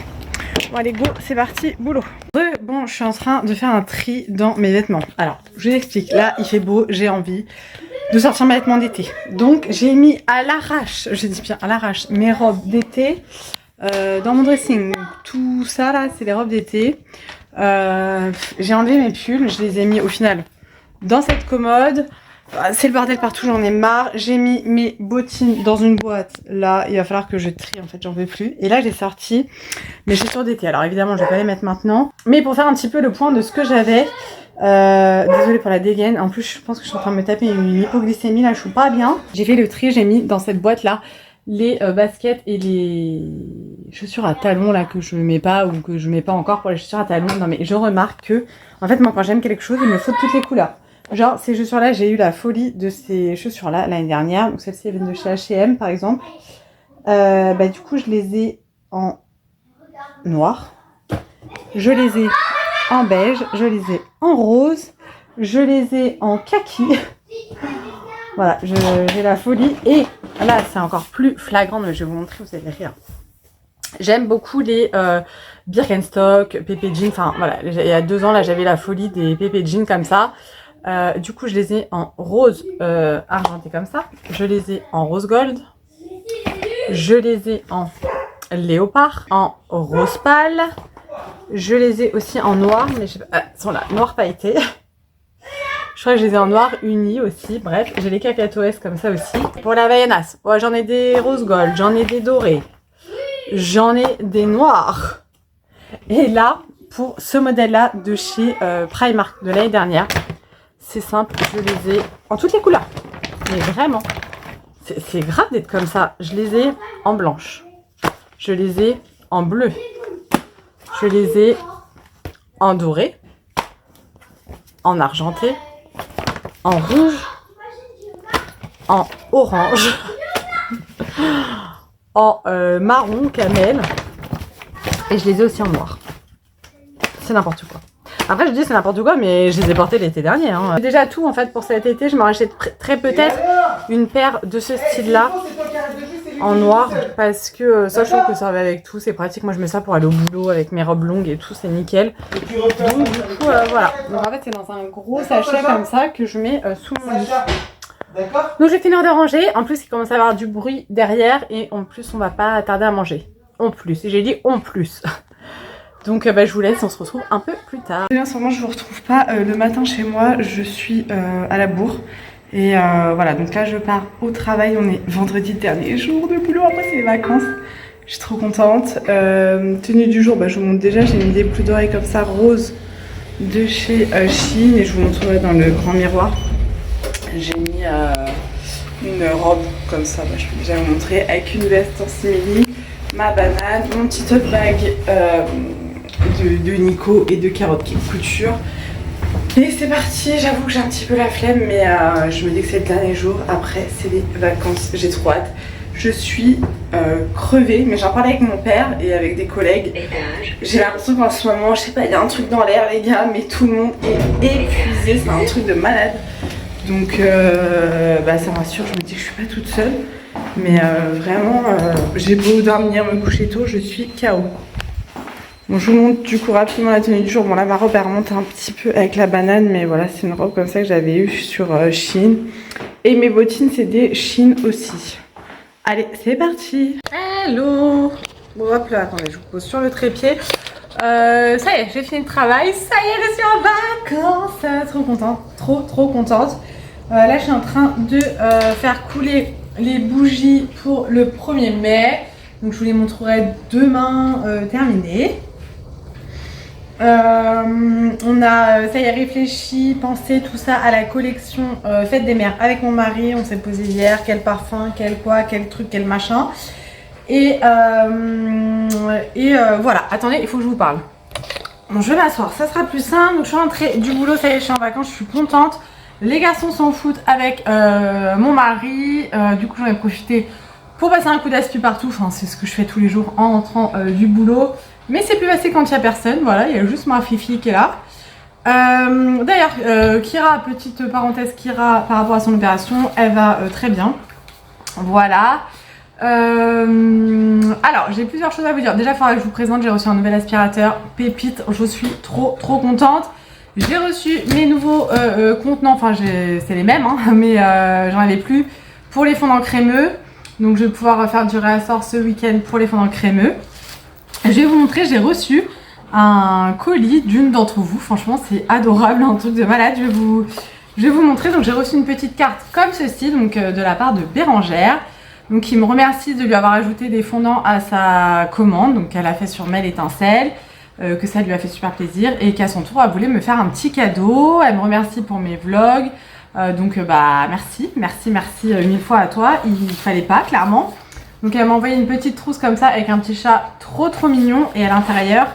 Bon allez go, c'est parti, boulot. Bon, je suis en train de faire un tri dans mes vêtements. Alors, je vous explique, là il fait beau, j'ai envie de sortir mes vêtements d'été. Donc j'ai mis à l'arrache, je dis bien à l'arrache, mes robes d'été dans mon dressing. Tout ça là, c'est les robes d'été. J'ai enlevé mes pulls, je les ai mis au final dans cette commode. C'est le bordel partout, j'en ai marre. J'ai mis mes bottines dans une boîte. Là, il va falloir que je trie, en fait, j'en veux plus. Et là, j'ai sorti mes chaussures d'été. Alors évidemment, je vais pas les mettre maintenant. Mais pour faire un petit peu le point de ce que j'avais. Désolée pour la dégaine. En plus, je pense que je suis en train de me taper une hypoglycémie. Là, je suis pas bien. J'ai fait le tri, j'ai mis dans cette boîte-là les baskets et les chaussures à talons là que je mets pas ou que je mets pas encore pour les chaussures à talons. Non mais je remarque que en fait moi quand j'aime quelque chose il me faut toutes les couleurs. Genre ces chaussures là, j'ai eu la folie de ces chaussures là l'année dernière. Donc celles-ci elles viennent de chez H&M par exemple. Du coup je les ai en noir, je les ai en beige, je les ai en rose, je les ai en kaki. Voilà, j'ai la folie. Et là, c'est encore plus flagrant, mais je vais vous montrer, vous allez rire. J'aime beaucoup les Birkenstock, PP Jeans. Enfin, voilà, il y a 2 ans, là, j'avais la folie des PP Jeans comme ça. Du coup, je les ai en rose argenté comme ça. Je les ai en rose gold. Je les ai en léopard, en rose pâle. Je les ai aussi en noir, mais je sais pas, sont là, noir pailleté. Je crois que je les ai en noir uni aussi. Bref, j'ai les cacatoès comme ça aussi. Pour la Havaianas, ouais, j'en ai des rose gold, j'en ai des dorés, j'en ai des noirs. Et là, pour ce modèle-là de chez Primark de l'année dernière, c'est simple, je les ai en toutes les couleurs. Mais vraiment, c'est grave d'être comme ça. Je les ai en blanche, je les ai en bleu, je les ai en doré, en argenté, en rouge, en orange, en marron camel et je les ai aussi en noir. C'est n'importe quoi. Après je dis c'est n'importe quoi mais je les ai portés l'été dernier. Hein. Déjà tout en fait pour cet été, je me rachète très peut-être une paire de ce style là en noir parce que ça je trouve que ça va avec tout, c'est pratique. Moi je mets ça pour aller au boulot avec mes robes longues et tout, c'est nickel. Donc du coup voilà, donc en fait c'est dans un gros sachet comme ça que je mets sous mon lit. Donc j'ai fini de ranger, en plus il commence à y avoir du bruit derrière et en plus on va pas tarder à manger. En plus, j'ai dit en plus. Donc je vous laisse, on se retrouve un peu plus tard. En ce moment je vous retrouve pas le matin chez moi, je suis à la bourre. Et voilà, donc là je pars au travail, on est vendredi, dernier jour de boulot, après c'est les vacances. Je suis trop contente. Tenue du jour, je vous montre déjà, j'ai mis des boucles d'oreilles comme ça, roses de chez Shein. Et je vous montrerai dans le grand miroir. J'ai mis une robe comme ça, je peux déjà vous montrer, avec une veste en simili, ma banane, mon petit tote bag de Nico et de Carrot Cake Couture. Et c'est parti, j'avoue que j'ai un petit peu la flemme, mais je me dis que c'est le dernier jour, après c'est les vacances, j'ai trop hâte. Je suis crevée, mais j'en parlais avec mon père et avec des collègues. J'ai l'impression qu'en ce moment, je sais pas, il y a un truc dans l'air les gars, mais tout le monde est épuisé, c'est un truc de malade. Donc ça me rassure, je me dis que je suis pas toute seule. Mais vraiment, j'ai beau dormir, me coucher tôt, je suis KO. Bon, je vous montre du coup rapidement la tenue du jour. Bon là ma robe elle remonte un petit peu avec la banane, mais voilà, c'est une robe comme ça que j'avais eue sur Shein. Et mes bottines c'est des Shein aussi. Allez, c'est parti. Hello. Bon hop là, attendez, je vous pose sur le trépied. Ça y est, j'ai fini le travail. Ça y est, je suis en vacances. Trop contente, trop contente. Là je suis en train de faire couler les bougies pour le 1er mai. Donc je vous les montrerai demain terminées. On a, ça y est, réfléchi, pensé tout ça à la collection Fête des Mères avec mon mari. On s'est posé hier, quel parfum, quel quoi, quel truc, quel machin. Et voilà, attendez, il faut que je vous parle. Bon, je vais m'asseoir, ça sera plus simple. Donc je suis rentrée du boulot, ça y est, je suis en vacances, je suis contente. Les garçons s'en foutent avec mon mari. Du coup j'en ai profité pour passer un coup d'aspi partout. Enfin c'est ce que je fais tous les jours en rentrant du boulot. Mais c'est plus facile quand il n'y a personne. Voilà, il y a juste ma fifi qui est là. D'ailleurs Kira, petite parenthèse, Kira par rapport à son opération, elle va très bien. Voilà. Alors j'ai plusieurs choses à vous dire. Déjà il faudra que je vous présente, j'ai reçu un nouvel aspirateur pépite, je suis trop contente. J'ai reçu mes nouveaux contenants, enfin c'est les mêmes hein, mais j'en avais plus pour les fondants crémeux. Donc je vais pouvoir faire du réassort ce week-end pour les fondants crémeux. Je vais vous montrer, j'ai reçu un colis d'une d'entre vous, franchement c'est adorable, un truc de malade. Je vais vous montrer, donc j'ai reçu une petite carte comme ceci, donc de la part de Bérangère. Donc il me remercie de lui avoir ajouté des fondants à sa commande, donc elle a fait sur mail étincelle, que ça lui a fait super plaisir et qu'à son tour elle voulait me faire un petit cadeau. Elle me remercie pour mes vlogs, donc merci mille fois à toi, il fallait pas clairement. Donc elle m'a envoyé une petite trousse comme ça avec un petit chat trop mignon et à l'intérieur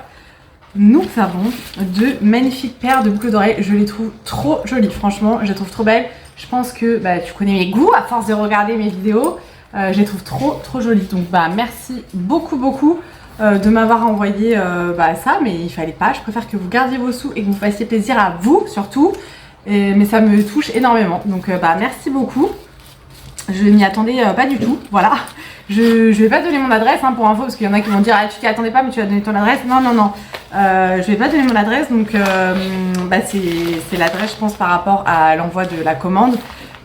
nous avons de magnifiques paires de boucles d'oreilles. Je les trouve trop jolies, franchement je les trouve trop belles. Je pense que tu connais mes goûts à force de regarder mes vidéos. Je les trouve trop jolies. Donc merci beaucoup de m'avoir envoyé ça, mais il fallait pas. Je préfère que vous gardiez vos sous et que vous fassiez plaisir à vous surtout. Mais ça me touche énormément. Donc merci beaucoup. Je m'y attendais pas du tout. Voilà. Je vais pas donner mon adresse hein, pour info parce qu'il y en a qui vont dire ah, tu t'y attendais pas mais tu vas donner ton adresse. Non. Je vais pas donner mon adresse donc c'est l'adresse je pense par rapport à l'envoi de la commande.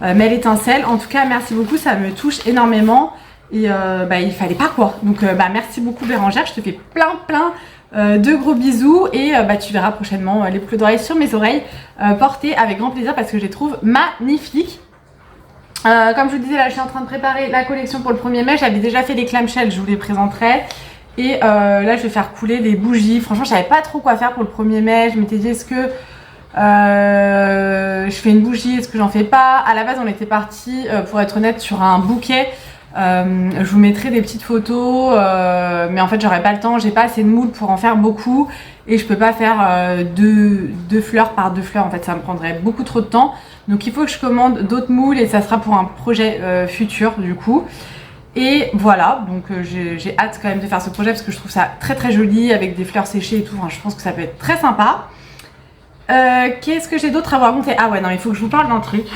Mail étincelle. En tout cas merci beaucoup, ça me touche énormément et il fallait pas quoi. Donc merci beaucoup Bérangère, je te fais plein de gros bisous et tu verras prochainement les boucles d'oreilles sur mes oreilles portées avec grand plaisir parce que je les trouve magnifiques. Comme je vous disais là je suis en train de préparer la collection pour le 1er mai, j'avais déjà fait les clamshells, je vous les présenterai. Et là je vais faire couler les bougies. Franchement je savais pas trop quoi faire pour le 1er mai, je m'étais dit est-ce que je fais une bougie, est-ce que j'en fais pas. À la base on était parti pour être honnête sur un bouquet. Je vous mettrai des petites photos mais en fait j'aurais pas le temps, j'ai pas assez de moules pour en faire beaucoup et je peux pas faire deux fleurs par 2 fleurs, en fait ça me prendrait beaucoup trop de temps. Donc il faut que je commande d'autres moules et ça sera pour un projet futur du coup. Et voilà, donc j'ai hâte quand même de faire ce projet parce que je trouve ça très joli avec des fleurs séchées et tout, enfin, je pense que ça peut être très sympa. Qu'est-ce que j'ai d'autre à vous raconter? Ah ouais non il faut que je vous parle d'un truc.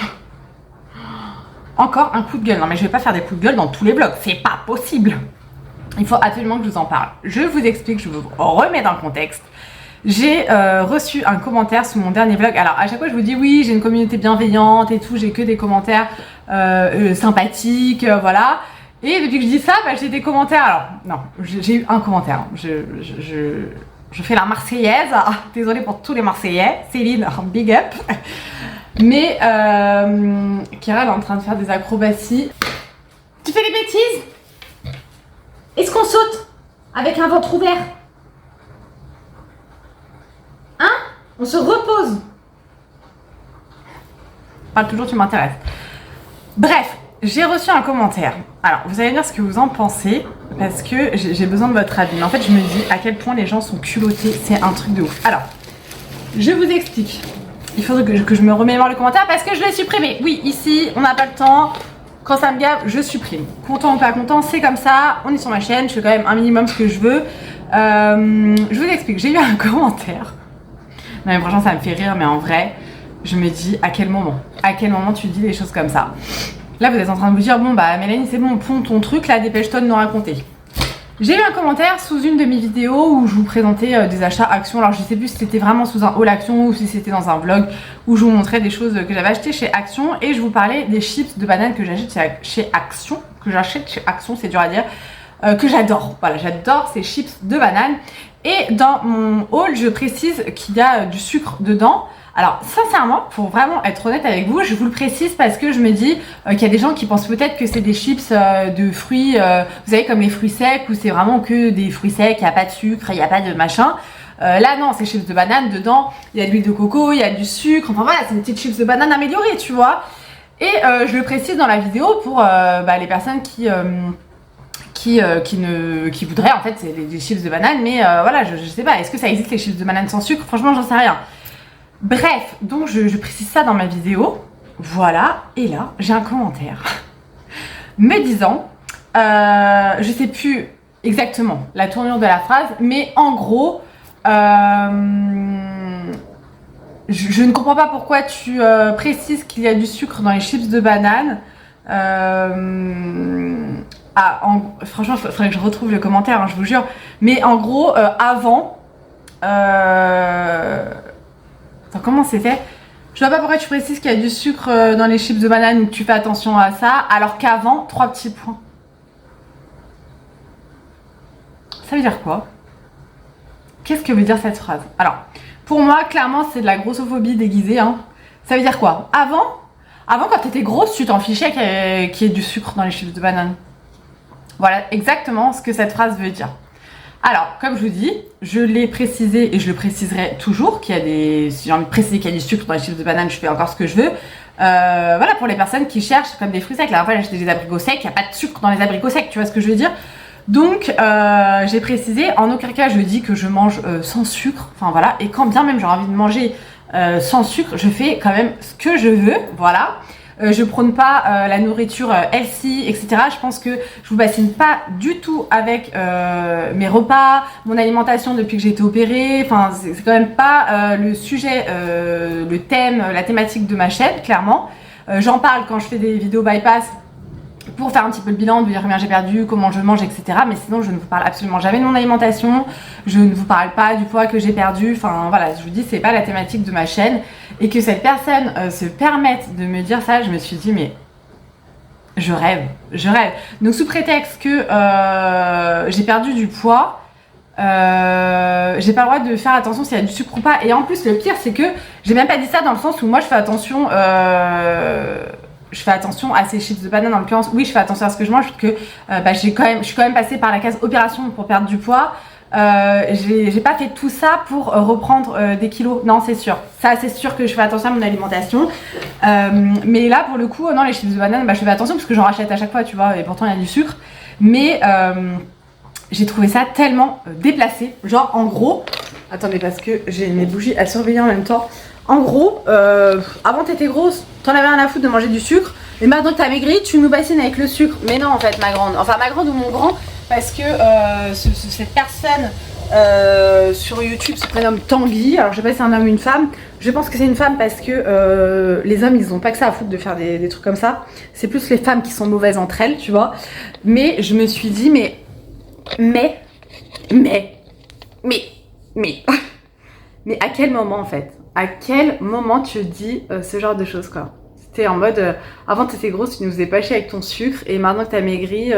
Encore un coup de gueule, non mais je vais pas faire des coups de gueule dans tous les vlogs, c'est pas possible. Il faut absolument que je vous en parle. Je vous explique, je vous remets dans le contexte. J'ai reçu un commentaire sous mon dernier vlog. Alors à chaque fois je vous dis oui j'ai une communauté bienveillante et tout, j'ai que des commentaires sympathiques, voilà. Et depuis que je dis ça, j'ai des commentaires. Alors non, j'ai eu un commentaire. Je fais la Marseillaise. Désolée pour tous les Marseillais. Céline, big up. Mais Kira elle est en train de faire des acrobaties. Tu fais des bêtises? Est-ce qu'on saute avec un ventre ouvert? Hein? On se repose. Parle toujours, tu m'intéresses. Bref, j'ai reçu un commentaire. Alors, vous allez me dire ce que vous en pensez, parce que j'ai besoin de votre avis. Mais en fait, je me dis à quel point les gens sont culottés, c'est un truc de ouf. Alors, je vous explique. Il faudrait que je me remémore le commentaire parce que je l'ai supprimé. Oui, ici, on n'a pas le temps. Quand ça me gave, je supprime. Content ou pas content, c'est comme ça. On est sur ma chaîne, je fais quand même un minimum ce que je veux. Je vous explique, j'ai eu un commentaire. Non mais franchement, ça me fait rire, mais en vrai... je me dis à quel moment tu dis des choses comme ça. Là vous êtes en train de vous dire bon bah Mélanie c'est bon, ponds ton truc là, dépêche-toi de nous raconter. J'ai eu un commentaire sous une de mes vidéos où je vous présentais des achats Action. Alors je sais plus si c'était vraiment sous un haul Action ou si c'était dans un vlog où je vous montrais des choses que j'avais achetées chez Action et je vous parlais des chips de banane que j'achète chez Action. C'est dur à dire. Que j'adore. Voilà, j'adore ces chips de banane. Et dans mon haul, je précise qu'il y a du sucre dedans. Alors sincèrement, pour vraiment être honnête avec vous, je vous le précise parce que je me dis qu'il y a des gens qui pensent peut-être que c'est des chips de fruits, vous savez comme les fruits secs, où c'est vraiment que des fruits secs, il n'y a pas de sucre, il n'y a pas de machin. Là non, c'est chips de banane, dedans il y a de l'huile de coco, il y a du sucre, enfin voilà, c'est une petite chips de banane améliorée, tu vois. Et je le précise dans la vidéo pour les personnes qui voudraient en fait c'est des chips de banane, mais voilà, je sais pas, est-ce que ça existe les chips de banane sans sucre? Franchement j'en sais rien. Bref, donc je précise ça dans ma vidéo, voilà, et là j'ai un commentaire me disant, je sais plus exactement la tournure de la phrase, mais en gros, je ne comprends pas pourquoi tu précises qu'il y a du sucre dans les chips de banane. Franchement, il faudrait que je retrouve le commentaire, hein, je vous jure, mais en gros, avant... Attends, comment c'était? Je vois pas pourquoi tu précises qu'il y a du sucre dans les chips de banane ou que tu fais attention à ça, alors qu'avant, 3 petits points. Ça veut dire quoi? Qu'est-ce que veut dire cette phrase? Alors, pour moi, clairement, c'est de la grossophobie déguisée. Hein. Ça veut dire quoi? Avant, quand t'étais grosse, tu t'en fichais qu'il y ait du sucre dans les chips de banane. Voilà exactement ce que cette phrase veut dire. Alors, comme je vous dis, je l'ai précisé et je le préciserai toujours qu'il y a des... Si j'ai envie de préciser qu'il y a du sucre dans les chips de banane, je fais encore ce que je veux. Voilà, pour les personnes qui cherchent comme des fruits secs. La dernière fois, j'ai acheté des abricots secs, il n'y a pas de sucre dans les abricots secs, tu vois ce que je veux dire? Donc, j'ai précisé, en aucun cas, je dis que je mange sans sucre. Enfin, voilà. Et quand bien même j'aurais envie de manger sans sucre, je fais quand même ce que je veux. Voilà. Je prône pas la nourriture healthy, etc. Je pense que je vous bassine pas du tout avec mes repas, mon alimentation depuis que j'ai été opérée. Enfin, c'est quand même pas le sujet, le thème, la thématique de ma chaîne, clairement. J'en parle quand je fais des vidéos bypass pour faire un petit peu le bilan, de vous dire combien j'ai perdu, comment je mange, etc. Mais sinon, je ne vous parle absolument jamais de mon alimentation. Je ne vous parle pas du poids que j'ai perdu. Enfin, voilà, je vous dis, c'est pas la thématique de ma chaîne. Et que cette personne se permette de me dire ça, je me suis dit, mais je rêve. Donc, sous prétexte que j'ai perdu du poids, j'ai pas le droit de faire attention s'il y a du sucre ou pas. Et en plus, le pire, c'est que j'ai même pas dit ça dans le sens où moi, je fais attention... je fais attention à ces chips de banane en l'occurrence. Oui, je fais attention à ce que je mange parce que je suis quand même passée par la case opération pour perdre du poids. J'ai pas fait tout ça pour reprendre des kilos. Non, c'est sûr. Ça, c'est sûr que je fais attention à mon alimentation. Mais là, pour le coup, non, les chips de banane, je fais attention parce que j'en rachète à chaque fois, tu vois, et pourtant il y a du sucre. Mais j'ai trouvé ça tellement déplacé. Genre, en gros, attendez, parce que j'ai mes bougies à surveiller en même temps. En gros, avant t'étais grosse, t'en avais rien à foutre de manger du sucre. Et maintenant que t'as maigri, tu nous bassines avec le sucre. Mais non, en fait, ma grande. Enfin, ma grande ou mon grand, parce que cette personne sur YouTube se prénomme Tanguy. Alors, je sais pas si c'est un homme ou une femme. Je pense que c'est une femme parce que les hommes, ils ont pas que ça à foutre de faire des trucs comme ça. C'est plus les femmes qui sont mauvaises entre elles, tu vois. Mais je me suis dit, mais à quel moment, en fait? À quel moment tu dis ce genre de choses, quoi? C'était en mode, avant t'étais grosse, tu nous faisais pas chier avec ton sucre, et maintenant que t'as maigri,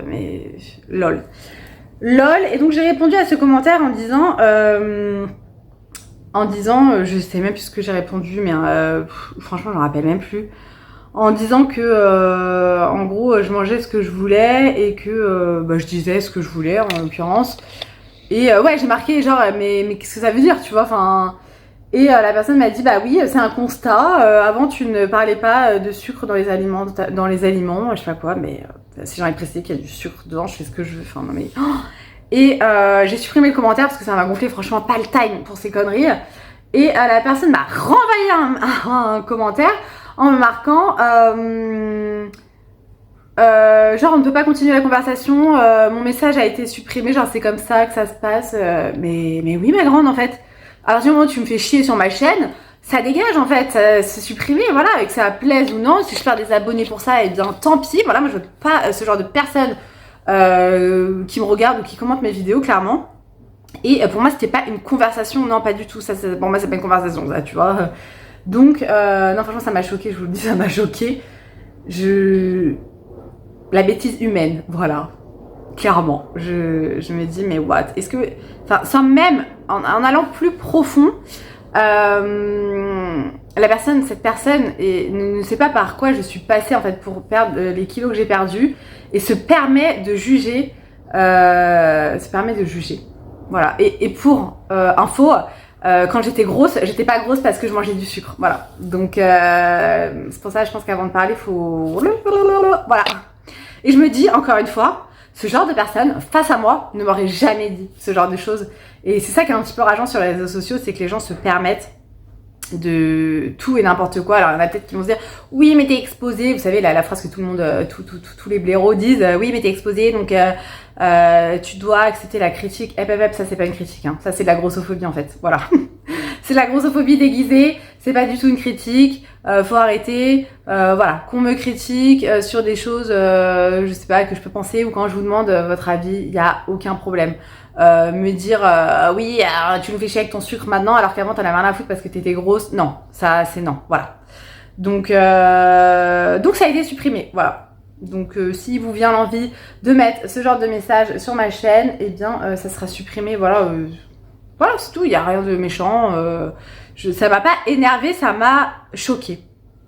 mais lol. Et donc j'ai répondu à ce commentaire en disant, je sais même plus ce que j'ai répondu, mais franchement je me rappelle même plus, en disant que, en gros, je mangeais ce que je voulais, et que je disais ce que je voulais, en l'occurrence. Et ouais, j'ai marqué genre, mais qu'est-ce que ça veut dire, tu vois, enfin... Et la personne m'a dit, bah oui, c'est un constat. Avant, tu ne parlais pas de sucre dans les aliments, je sais pas quoi, mais si j'ai envie de préciser qu'il y a du sucre dedans, je fais ce que je veux. Enfin, non mais. Oh, et j'ai supprimé le commentaire parce que ça m'a gonflé, franchement, pas le time pour ces conneries. Et la personne m'a renvoyé un commentaire en me marquant. Genre on ne peut pas continuer la conversation, mon message a été supprimé, genre c'est comme ça que ça se passe. Mais oui, ma grande, en fait. À partir du moment où tu me fais chier sur ma chaîne, ça dégage en fait, c'est supprimé, voilà, et que ça plaise ou non, si je perds des abonnés pour ça, et bien tant pis, voilà, moi je veux pas ce genre de personnes qui me regardent ou qui commentent mes vidéos, clairement. Et pour moi c'était pas une conversation, non pas du tout, ça pour moi c'est pas une conversation ça, tu vois. Donc non franchement ça m'a choqué, je vous le dis, ça m'a choqué. La bêtise humaine, voilà. Clairement, je me dis mais what, est-ce que, enfin sans même en allant plus profond, cette personne ne sait pas par quoi je suis passée en fait pour perdre les kilos que j'ai perdus et se permet de juger, voilà. Et pour info, quand j'étais grosse, j'étais pas grosse parce que je mangeais du sucre, voilà. Donc c'est pour ça je pense qu'avant de parler faut, voilà. Et je me dis encore une fois, ce genre de personne face à moi ne m'aurait jamais dit ce genre de choses. Et c'est ça qui est un petit peu rageant sur les réseaux sociaux, c'est que les gens se permettent de tout et n'importe quoi. Alors il y en a peut-être qui vont se dire oui mais t'es exposé, vous savez la phrase que tout le monde, tous les blaireaux disent, oui mais t'es exposé donc tu dois accepter la critique. Ça c'est pas une critique, hein. Ça c'est de la grossophobie en fait, voilà. C'est de la grossophobie déguisée, c'est pas du tout une critique, faut arrêter, voilà, qu'on me critique sur des choses, je sais pas, que je peux penser, ou quand je vous demande votre avis, il y a aucun problème. Me dire oui tu nous fais chier avec ton sucre maintenant alors qu'avant t'en avais rien à foutre parce que t'étais grosse, non, ça c'est non, voilà. Donc ça a été supprimé, voilà. Donc si vous vient l'envie de mettre ce genre de message sur ma chaîne, eh bien ça sera supprimé, voilà. Voilà, c'est tout, il n'y a rien de méchant, ça m'a pas énervé, ça m'a choqué.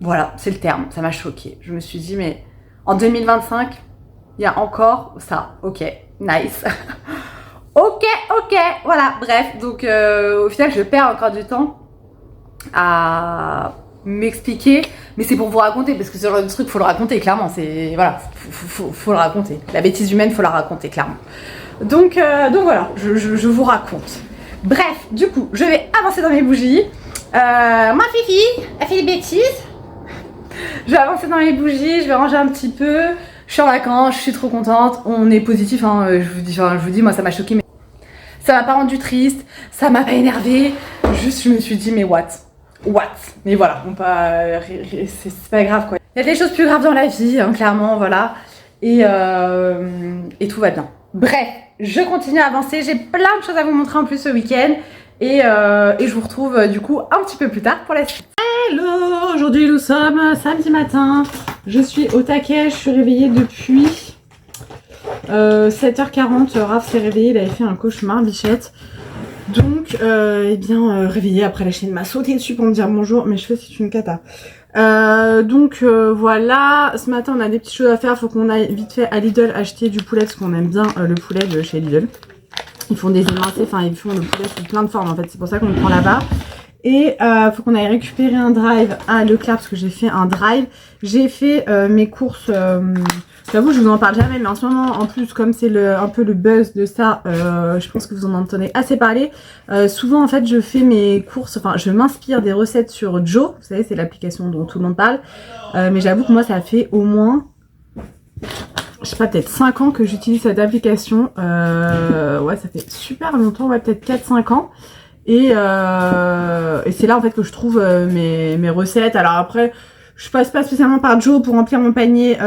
Voilà, c'est le terme, ça m'a choqué. Je me suis dit mais en 2025 il y a encore ça, ok, nice. Ok, voilà, bref, donc au final je perds encore du temps à m'expliquer, mais c'est pour vous raconter, parce que ce genre de truc faut le raconter, clairement, c'est, voilà, faut le raconter, la bêtise humaine faut la raconter, clairement. Donc voilà, je vous raconte. Bref, du coup, je vais avancer dans mes bougies, ma Fifi, elle fait des bêtises, je vais avancer dans mes bougies, je vais ranger un petit peu, je suis en vacances, je suis trop contente, on est positif, hein, je vous dis, moi ça m'a choqué, mais ça m'a pas rendu triste, ça m'a pas énervé, juste je me suis dit mais what, mais voilà, c'est pas grave quoi. Il y a des choses plus graves dans la vie, hein, clairement, voilà, et tout va bien. Bref, je continue à avancer, j'ai plein de choses à vous montrer en plus ce week-end, et je vous retrouve du coup un petit peu plus tard pour la suite. Hello, aujourd'hui nous sommes samedi matin, je suis au taquet, je suis réveillée depuis 7h40, Raph s'est réveillé, il avait fait un cauchemar, bichette. Donc, réveillé après la chaîne m'a sauté dessus pour me dire bonjour, mes cheveux c'est une cata. Voilà, ce matin on a des petites choses à faire, faut qu'on aille vite fait à Lidl acheter du poulet, parce qu'on aime bien le poulet de chez Lidl. Ils font des émincés, enfin ils font le poulet sous plein de formes en fait, c'est pour ça qu'on le prend là-bas. Et faut qu'on aille récupérer un drive à Leclerc, parce que j'ai fait un drive. J'ai fait mes courses, j'avoue je vous en parle jamais, mais en ce moment en plus comme c'est un peu le buzz de ça, je pense que vous en entendez assez parler. Souvent en fait je fais mes courses, enfin je m'inspire des recettes sur Joe, vous savez c'est l'application dont tout le monde parle. Mais j'avoue que moi ça fait au moins, je sais pas, peut-être 5 ans que j'utilise cette application. Ouais ça fait super longtemps, ouais peut-être 4-5 ans. Et c'est là en fait que je trouve mes recettes. Alors après je passe pas spécialement par Joe pour remplir mon panier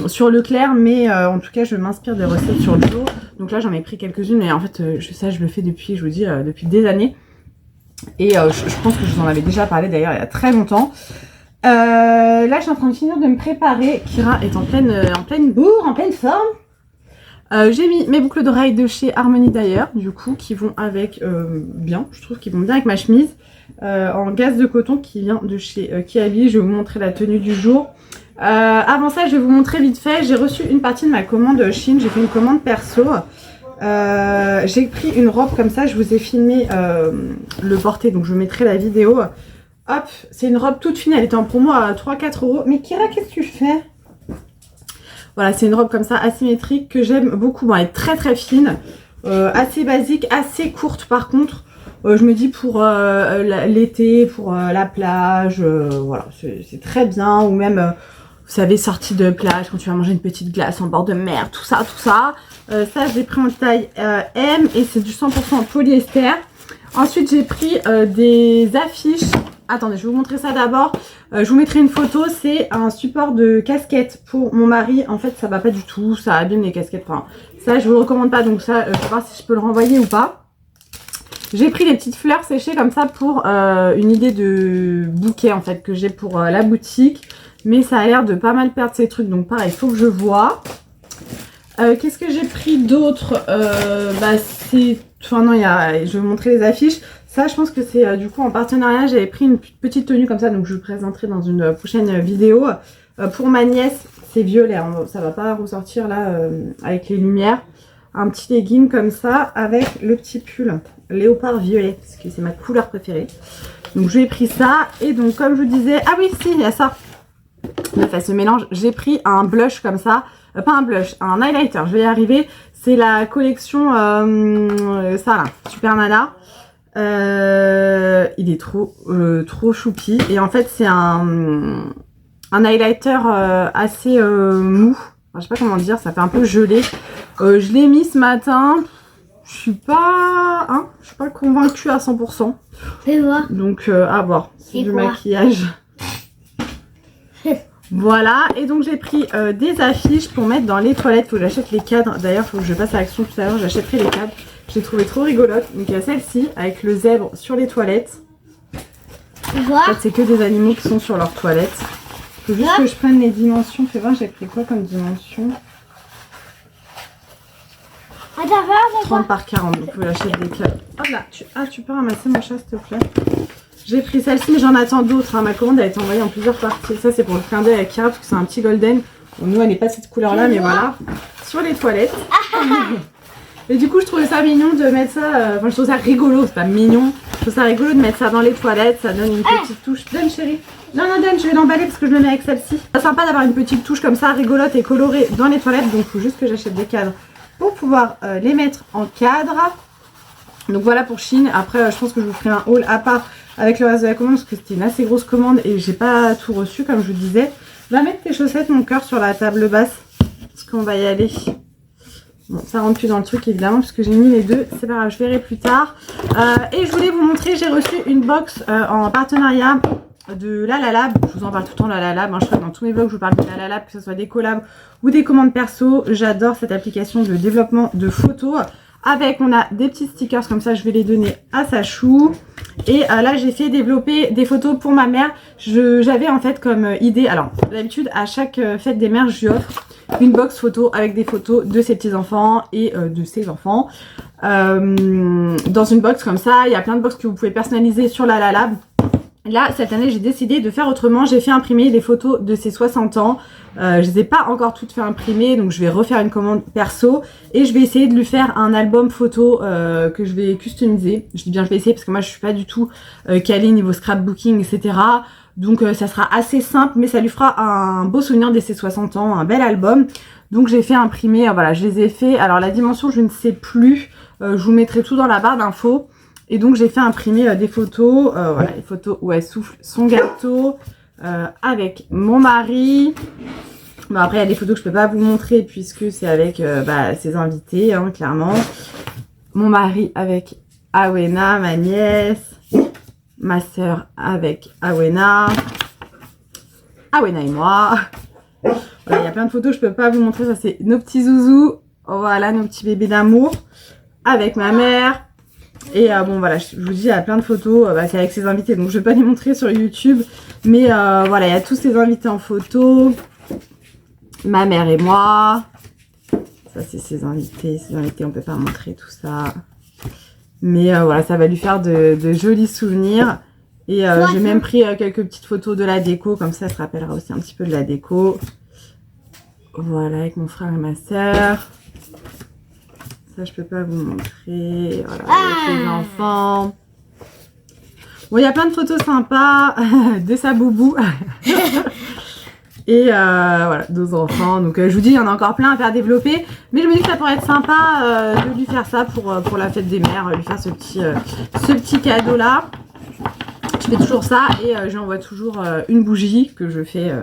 sur Leclerc, mais en tout cas je m'inspire des recettes sur Joe. Donc là j'en ai pris quelques-unes, mais en fait ça je le fais depuis, je vous dis, depuis des années. Et je pense que je vous en avais déjà parlé d'ailleurs il y a très longtemps. Là je suis en train de finir de me préparer. Kira est en pleine bourre, en pleine forme. J'ai mis mes boucles d'oreilles de chez Harmony d'ailleurs, du coup, qui vont avec bien, je trouve qu'ils vont bien avec ma chemise, en gaze de coton qui vient de chez Kiabi. Je vais vous montrer la tenue du jour. Avant ça, je vais vous montrer vite fait, j'ai reçu une partie de ma commande Shein, j'ai fait une commande perso. J'ai pris une robe comme ça, je vous ai filmé le porté, donc je vous mettrai la vidéo. Hop, c'est une robe toute fine, elle était en promo à 3-4 €. Mais Kira, qu'est-ce que tu fais ? Voilà, c'est une robe comme ça, asymétrique, que j'aime beaucoup. Bon, elle est très très fine, assez basique, assez courte par contre. Je me dis pour l'été, pour la plage, voilà, c'est très bien. Ou même, vous savez, sortie de plage, quand tu vas manger une petite glace en bord de mer, tout ça, tout ça. Ça, j'ai pris en taille M et c'est du 100% polyester. Ensuite, j'ai pris des affiches attendez, je vais vous montrer ça d'abord. Je vous mettrai une photo, c'est un support de casquette pour mon mari. En fait, ça va pas du tout, ça abîme les casquettes. Enfin, ça, je vous le recommande pas, donc ça, je vais voir si je peux le renvoyer ou pas. J'ai pris des petites fleurs séchées comme ça pour une idée de bouquet en fait que j'ai pour la boutique. Mais ça a l'air de pas mal perdre ces trucs, donc pareil, il faut que je vois. Qu'est-ce que j'ai pris d'autre? C'est... Enfin non, je vais vous montrer les affiches. Ça, je pense que c'est du coup en partenariat. J'avais pris une petite tenue comme ça, donc je vous présenterai dans une prochaine vidéo. Pour ma nièce, c'est violet, hein, ça va pas ressortir là avec les lumières. Un petit legging comme ça avec le petit pull léopard violet, parce que c'est ma couleur préférée. Donc j'ai pris ça, et donc comme je vous disais, ah oui, si, il y a ça. Enfin, ce mélange, j'ai pris un blush comme ça, pas un blush, un highlighter, je vais y arriver. C'est la collection, ça là, Super Nana. Il est trop choupi, et en fait c'est un highlighter assez mou. Enfin, je sais pas comment dire, ça fait un peu gelé. Je l'ai mis ce matin. Je suis pas convaincue à 100%. Fais voir. Donc à voir. C'est du maquillage. Voilà. Et donc j'ai pris des affiches pour mettre dans les toilettes. Faut que j'achète les cadres. D'ailleurs, faut que je passe à l'action tout à l'heure. J'achèterai les cadres. Je les trouvais trop rigolotes. Donc il y a celle-ci avec le zèbre sur les toilettes. En fait, c'est que des animaux qui sont sur leurs toilettes. Faut juste que je prenne les dimensions. Fais voir, j'ai pris quoi comme dimension? 30 par 40, donc faut l'acheter des cadres. Hop là, tu peux ramasser mon chat s'il te plaît. J'ai pris celle-ci, mais j'en attends d'autres. Hein. Ma commande a été envoyée en plusieurs parties. Ça, c'est pour le clin d'œil à Kira, parce que c'est un petit golden. Bon, nous, elle n'est pas cette couleur-là, mais voilà. Sur les toilettes. Et du coup, je trouvais ça mignon de mettre ça. Enfin, je trouve ça rigolo, c'est pas mignon. Je trouve ça rigolo de mettre ça dans les toilettes. Ça donne une petite touche. Donne, chérie. Non, donne, je vais l'emballer parce que je le mets avec celle-ci. C'est sympa d'avoir une petite touche comme ça, rigolote et colorée dans les toilettes. Donc, il faut juste que j'achète des cadres pour pouvoir les mettre en cadre. Donc voilà pour Chine. Après je pense que je vous ferai un haul à part avec le reste de la commande, parce que c'était une assez grosse commande et j'ai pas tout reçu comme je vous disais. Va mettre tes chaussettes mon cœur sur la table basse, parce qu'on va y aller. Bon, ça rentre plus dans le truc évidemment parce que j'ai mis les deux, c'est pas grave, je verrai plus tard. Et je voulais vous montrer, j'ai reçu une box en partenariat de Lalalab. Je vous en parle tout le temps, Lalalab, hein, je crois que dans tous mes vlogs je vous parle de Lalalab, que ce soit des collabs ou des commandes perso. J'adore cette application de développement de photos. Avec, on a des petits stickers comme ça, je vais les donner à Sachou. Et là j'ai fait développer des photos pour ma mère. J'avais en fait comme idée, alors d'habitude à chaque fête des mères je lui offre une box photo avec des photos de ses petits enfants et de ses enfants. Dans une box comme ça, il y a plein de box que vous pouvez personnaliser sur Lalalab. Là, cette année, j'ai décidé de faire autrement. J'ai fait imprimer les photos de ses 60 ans. Je les ai pas encore toutes fait imprimer, donc je vais refaire une commande perso. Et je vais essayer de lui faire un album photo que je vais customiser. Je dis bien je vais essayer parce que moi, je suis pas du tout calée niveau scrapbooking, etc. Donc ça sera assez simple, mais ça lui fera un beau souvenir de ses 60 ans, un bel album. Donc j'ai fait imprimer, voilà, je les ai fait. Alors la dimension, je ne sais plus. Je vous mettrai tout dans la barre d'infos. Et donc j'ai fait imprimer des photos, voilà, les photos où elle souffle son gâteau avec mon mari. Bon, après il y a des photos que je peux pas vous montrer puisque c'est avec ses invités, hein, clairement. Mon mari avec Awena, ma nièce. Ma soeur avec Awena. Awena et moi. Voilà, il y a plein de photos que je peux pas vous montrer. Ça c'est nos petits zouzous. Voilà, nos petits bébés d'amour. Avec ma mère. Et bon voilà, je vous dis, il y a plein de photos, c'est avec ses invités, donc je vais pas les montrer sur YouTube. Mais voilà, il y a tous ses invités en photo. Ma mère et moi. Ça c'est ses invités, on peut pas montrer tout ça. Mais voilà, ça va lui faire de jolis souvenirs. Et j'ai même pris quelques petites photos de la déco, comme ça elle se rappellera aussi un petit peu de la déco. Voilà, avec mon frère et ma soeur. Ça, je peux pas vous montrer. Voilà, avec les enfants. Bon, il y a plein de photos sympas de sa boubou. Et voilà, 2 enfants. Donc, je vous dis, il y en a encore plein à faire développer. Mais je me dis que ça pourrait être sympa de lui faire ça pour la fête des mères. Lui faire ce petit cadeau-là. Je fais toujours ça et j'envoie toujours une bougie que je fais...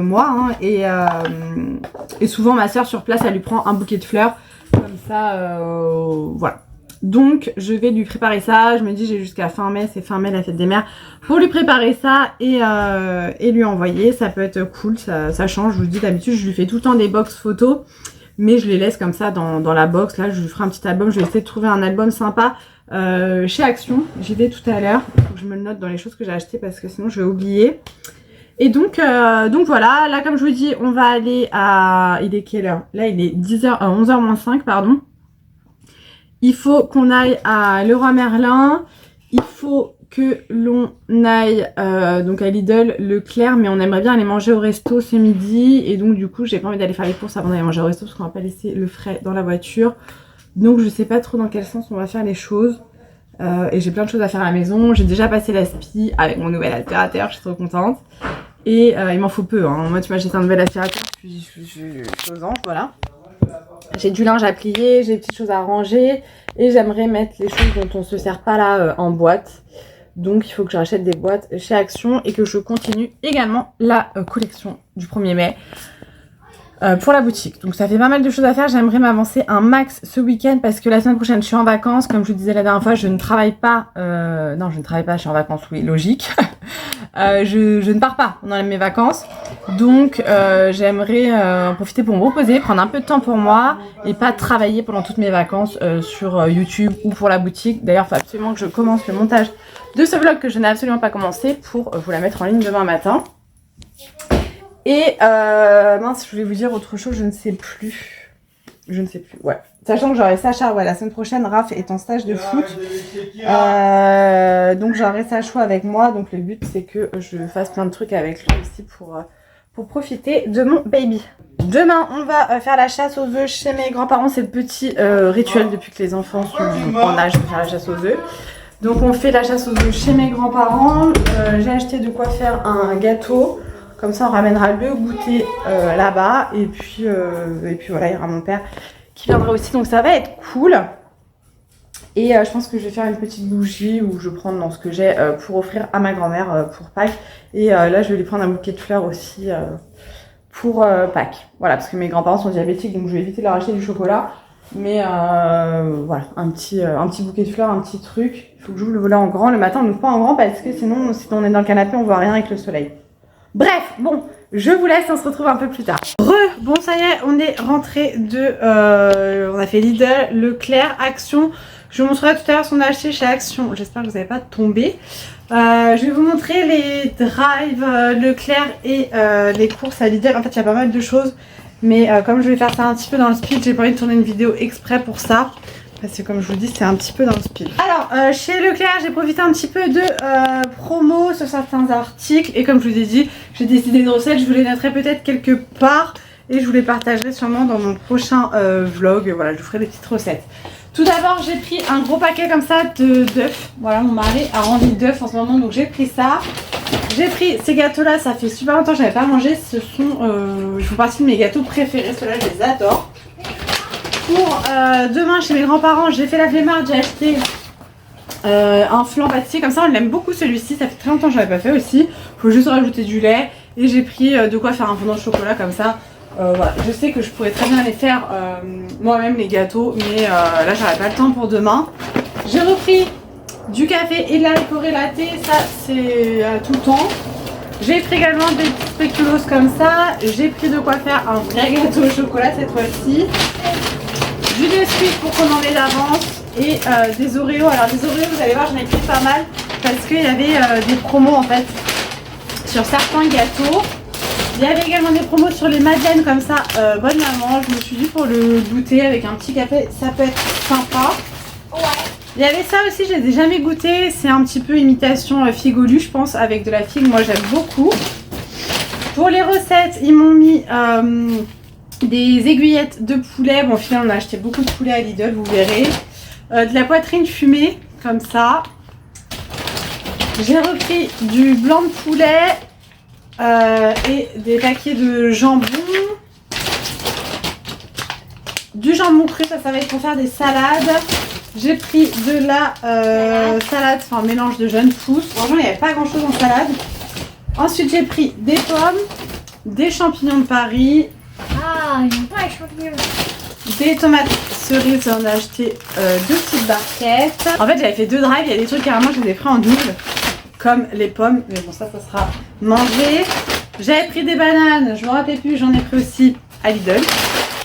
moi, hein, et souvent ma soeur sur place elle lui prend un bouquet de fleurs comme ça, voilà. Donc je vais lui préparer ça, je me dis j'ai jusqu'à fin mai, c'est fin mai la fête des mères, pour lui préparer ça et lui envoyer. Ça peut être cool, ça change, je vous dis d'habitude je lui fais tout le temps des box photos, mais je les laisse comme ça dans la box. Là je lui ferai un petit album, je vais essayer de trouver un album sympa chez Action, j'y vais tout à l'heure, faut que je me le note dans les choses que j'ai achetées parce que sinon je vais oublier. Et donc voilà, là comme je vous dis, on va aller à... Il est quelle heure? Là il est 11h moins 5, pardon. Il faut qu'on aille à Leroy Merlin, il faut que l'on aille donc à Lidl, Leclerc, mais on aimerait bien aller manger au resto ce midi. Et donc du coup, j'ai pas envie d'aller faire les courses avant d'aller manger au resto parce qu'on va pas laisser le frais dans la voiture. Donc je sais pas trop dans quel sens on va faire les choses. Et j'ai plein de choses à faire à la maison. J'ai déjà passé l'aspi avec mon nouvel aspirateur, je suis trop contente. Et il m'en faut peu, hein. Moi tu m'as acheté un nouvel aspirateur, je suis aux anges, voilà. J'ai du linge à plier, j'ai des petites choses à ranger et j'aimerais mettre les choses dont on se sert pas là en boîte. Donc il faut que je rachète des boîtes chez Action et que je continue également la collection du 1er mai pour la boutique. Donc ça fait pas mal de choses à faire, j'aimerais m'avancer un max ce week-end parce que la semaine prochaine je suis en vacances. Comme je vous disais la dernière fois, je ne travaille pas, non je ne travaille pas, je suis en vacances, oui logique. Je ne pars pas pendant mes vacances, donc j'aimerais en profiter pour me reposer, prendre un peu de temps pour moi et pas travailler pendant toutes mes vacances sur YouTube ou pour la boutique. D'ailleurs, il faut absolument que je commence le montage de ce vlog que je n'ai absolument pas commencé pour vous la mettre en ligne demain matin. Et mince, je voulais vous dire autre chose, je ne sais plus, ouais. Sachant que j'aurai Sacha, ouais, la semaine prochaine, Raph est en stage de foot. Donc j'aurai Sacha avec moi. Donc le but c'est que je fasse plein de trucs avec lui aussi pour profiter de mon baby. Demain on va faire la chasse aux œufs chez mes grands-parents. C'est le petit rituel depuis que les enfants sont en âge de faire la chasse aux œufs. Donc on fait la chasse aux œufs chez mes grands-parents. J'ai acheté de quoi faire un gâteau. Comme ça on ramènera le goûter là-bas. Et puis voilà, il y aura mon père qui viendra aussi, donc ça va être cool. Et je pense que je vais faire une petite bougie où je prends dans ce que j'ai pour offrir à ma grand-mère pour Pâques. Et là je vais lui prendre un bouquet de fleurs aussi pour Pâques. Voilà, parce que mes grands-parents sont diabétiques, donc je vais éviter de leur acheter du chocolat. Mais voilà, un petit bouquet de fleurs, un petit truc. Il faut que j'ouvre le volet en grand le matin, donc pas en grand parce que sinon si on est dans le canapé on voit rien avec le soleil. Bref, bon, je vous laisse, on se retrouve un peu plus tard. Bon ça y est, on est rentré on a fait Lidl, Leclerc, Action. Je vous montrerai tout à l'heure ce qu'on a acheté chez Action. J'espère que vous n'avez pas tombé. Je vais vous montrer les drives Leclerc et les courses à Lidl. En fait, il y a pas mal de choses. Mais comme je vais faire ça un petit peu dans le speed, j'ai pas envie de tourner une vidéo exprès pour ça. Parce que comme je vous dis, c'est un petit peu dans le speed. Alors, chez Leclerc, j'ai profité un petit peu de promo sur certains articles. Et comme je vous ai dit, j'ai décidé de recettes. Je vous les noterai peut-être quelque part. Et je vous les partagerai sûrement dans mon prochain vlog. Voilà, je vous ferai des petites recettes. Tout d'abord, j'ai pris un gros paquet comme ça d'œufs. Voilà, mon mari a envie d'œufs en ce moment. Donc j'ai pris ça. J'ai pris ces gâteaux-là. Ça fait super longtemps que je n'avais pas mangé. Ce sont, ils font partie de mes gâteaux préférés. Ceux-là, je les adore. Pour demain chez mes grands-parents, j'ai fait la flemmard, j'ai acheté un flan pâtissier comme ça, on l'aime beaucoup celui-ci, ça fait très longtemps que je l'avais pas fait aussi. Il faut juste rajouter du lait et j'ai pris de quoi faire un fondant de chocolat comme ça. Voilà. Je sais que je pourrais très bien les faire moi-même les gâteaux, mais là j'aurais pas le temps pour demain. J'ai repris du café et de la licorée latte, ça c'est tout le temps. J'ai pris également des petits spéculoos comme ça, j'ai pris de quoi faire un vrai gâteau au chocolat cette fois-ci. Du biscuit pour commander d'avance et des Oreos. Alors des Oreos, vous allez voir, j'en ai pris pas mal parce qu'il y avait des promos en fait sur certains gâteaux. Il y avait également des promos sur les madeleines comme ça, bonne maman. Je me suis dit pour le goûter avec un petit café, ça peut être sympa. Ouais. Il y avait ça aussi, je les ai jamais goûté. C'est un petit peu imitation figue au lait, je pense, avec de la figue. Moi j'aime beaucoup. Pour les recettes, ils m'ont mis des aiguillettes de poulet. Bon, au final, on a acheté beaucoup de poulet à Lidl, vous verrez. De la poitrine fumée, comme ça. J'ai repris du blanc de poulet et des paquets de jambon. Du jambon cru, ça va être pour faire des salades. J'ai pris de la salade, enfin mélange de jeunes pousses. Franchement, il n'y avait pas grand chose en salade. Ensuite, j'ai pris des pommes, des champignons de Paris. Ah, j'aime pas les champignons. Des tomates cerises, j'en ai acheté 2 petites barquettes. En fait, j'avais fait 2 drives, il y a des trucs carrément, je les ai pris en double. Comme les pommes, mais bon, ça sera mangé. J'avais pris des bananes, je me rappelais plus, j'en ai pris aussi à Lidl.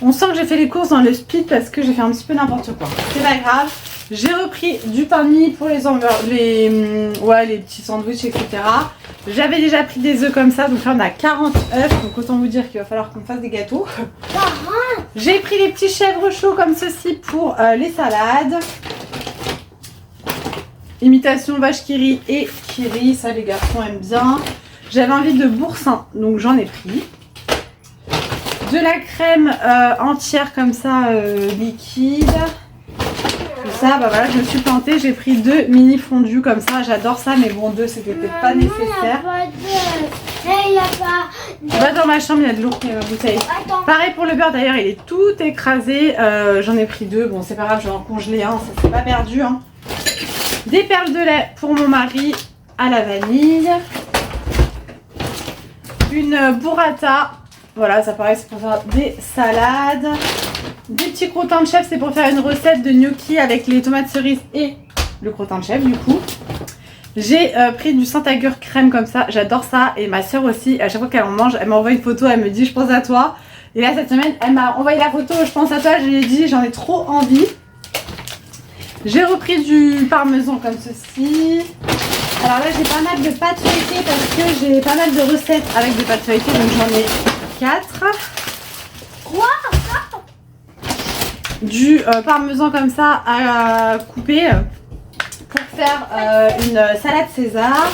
On sent que j'ai fait les courses dans le speed parce que j'ai fait un petit peu n'importe quoi. C'est pas grave. J'ai repris du pain de mie pour les petits sandwichs, etc. J'avais déjà pris des œufs comme ça, donc là on a 40 œufs, donc autant vous dire qu'il va falloir qu'on fasse des gâteaux. J'ai pris les petits chèvres chauds comme ceci pour les salades. Imitation vache qui rit et qui rit, ça les garçons aiment bien. J'avais envie de boursin, donc j'en ai pris. De la crème entière comme ça, liquide. Tout ça, bah voilà, je me suis plantée, j'ai pris 2 mini fondus comme ça, j'adore ça, mais bon, 2 c'était peut-être pas nécessaire. Va dans ma chambre, il y a de l'eau qui est dans la bouteille. Pareil pour le beurre, d'ailleurs, il est tout écrasé. J'en ai pris 2, bon, c'est pas grave, je vais en congeler un, ça c'est pas perdu. Hein. Des perles de lait pour mon mari à la vanille. Une burrata, voilà, ça paraît, c'est pour faire des salades. Des petits crottins de chef, c'est pour faire une recette de gnocchi avec les tomates cerises et le crottin de chef du coup. J'ai pris du Saint-Agur crème comme ça, j'adore ça. Et ma soeur aussi, à chaque fois qu'elle en mange, elle m'envoie une photo, elle me dit je pense à toi. Et là cette semaine, elle m'a envoyé la photo, je pense à toi, je lui ai dit j'en ai trop envie. J'ai repris du parmesan comme ceci. Alors là j'ai pas mal de pâtes feuilletées parce que j'ai pas mal de recettes avec des pâtes feuilletées, donc j'en ai 4. Quoi? Du parmesan comme ça à couper pour faire une salade César.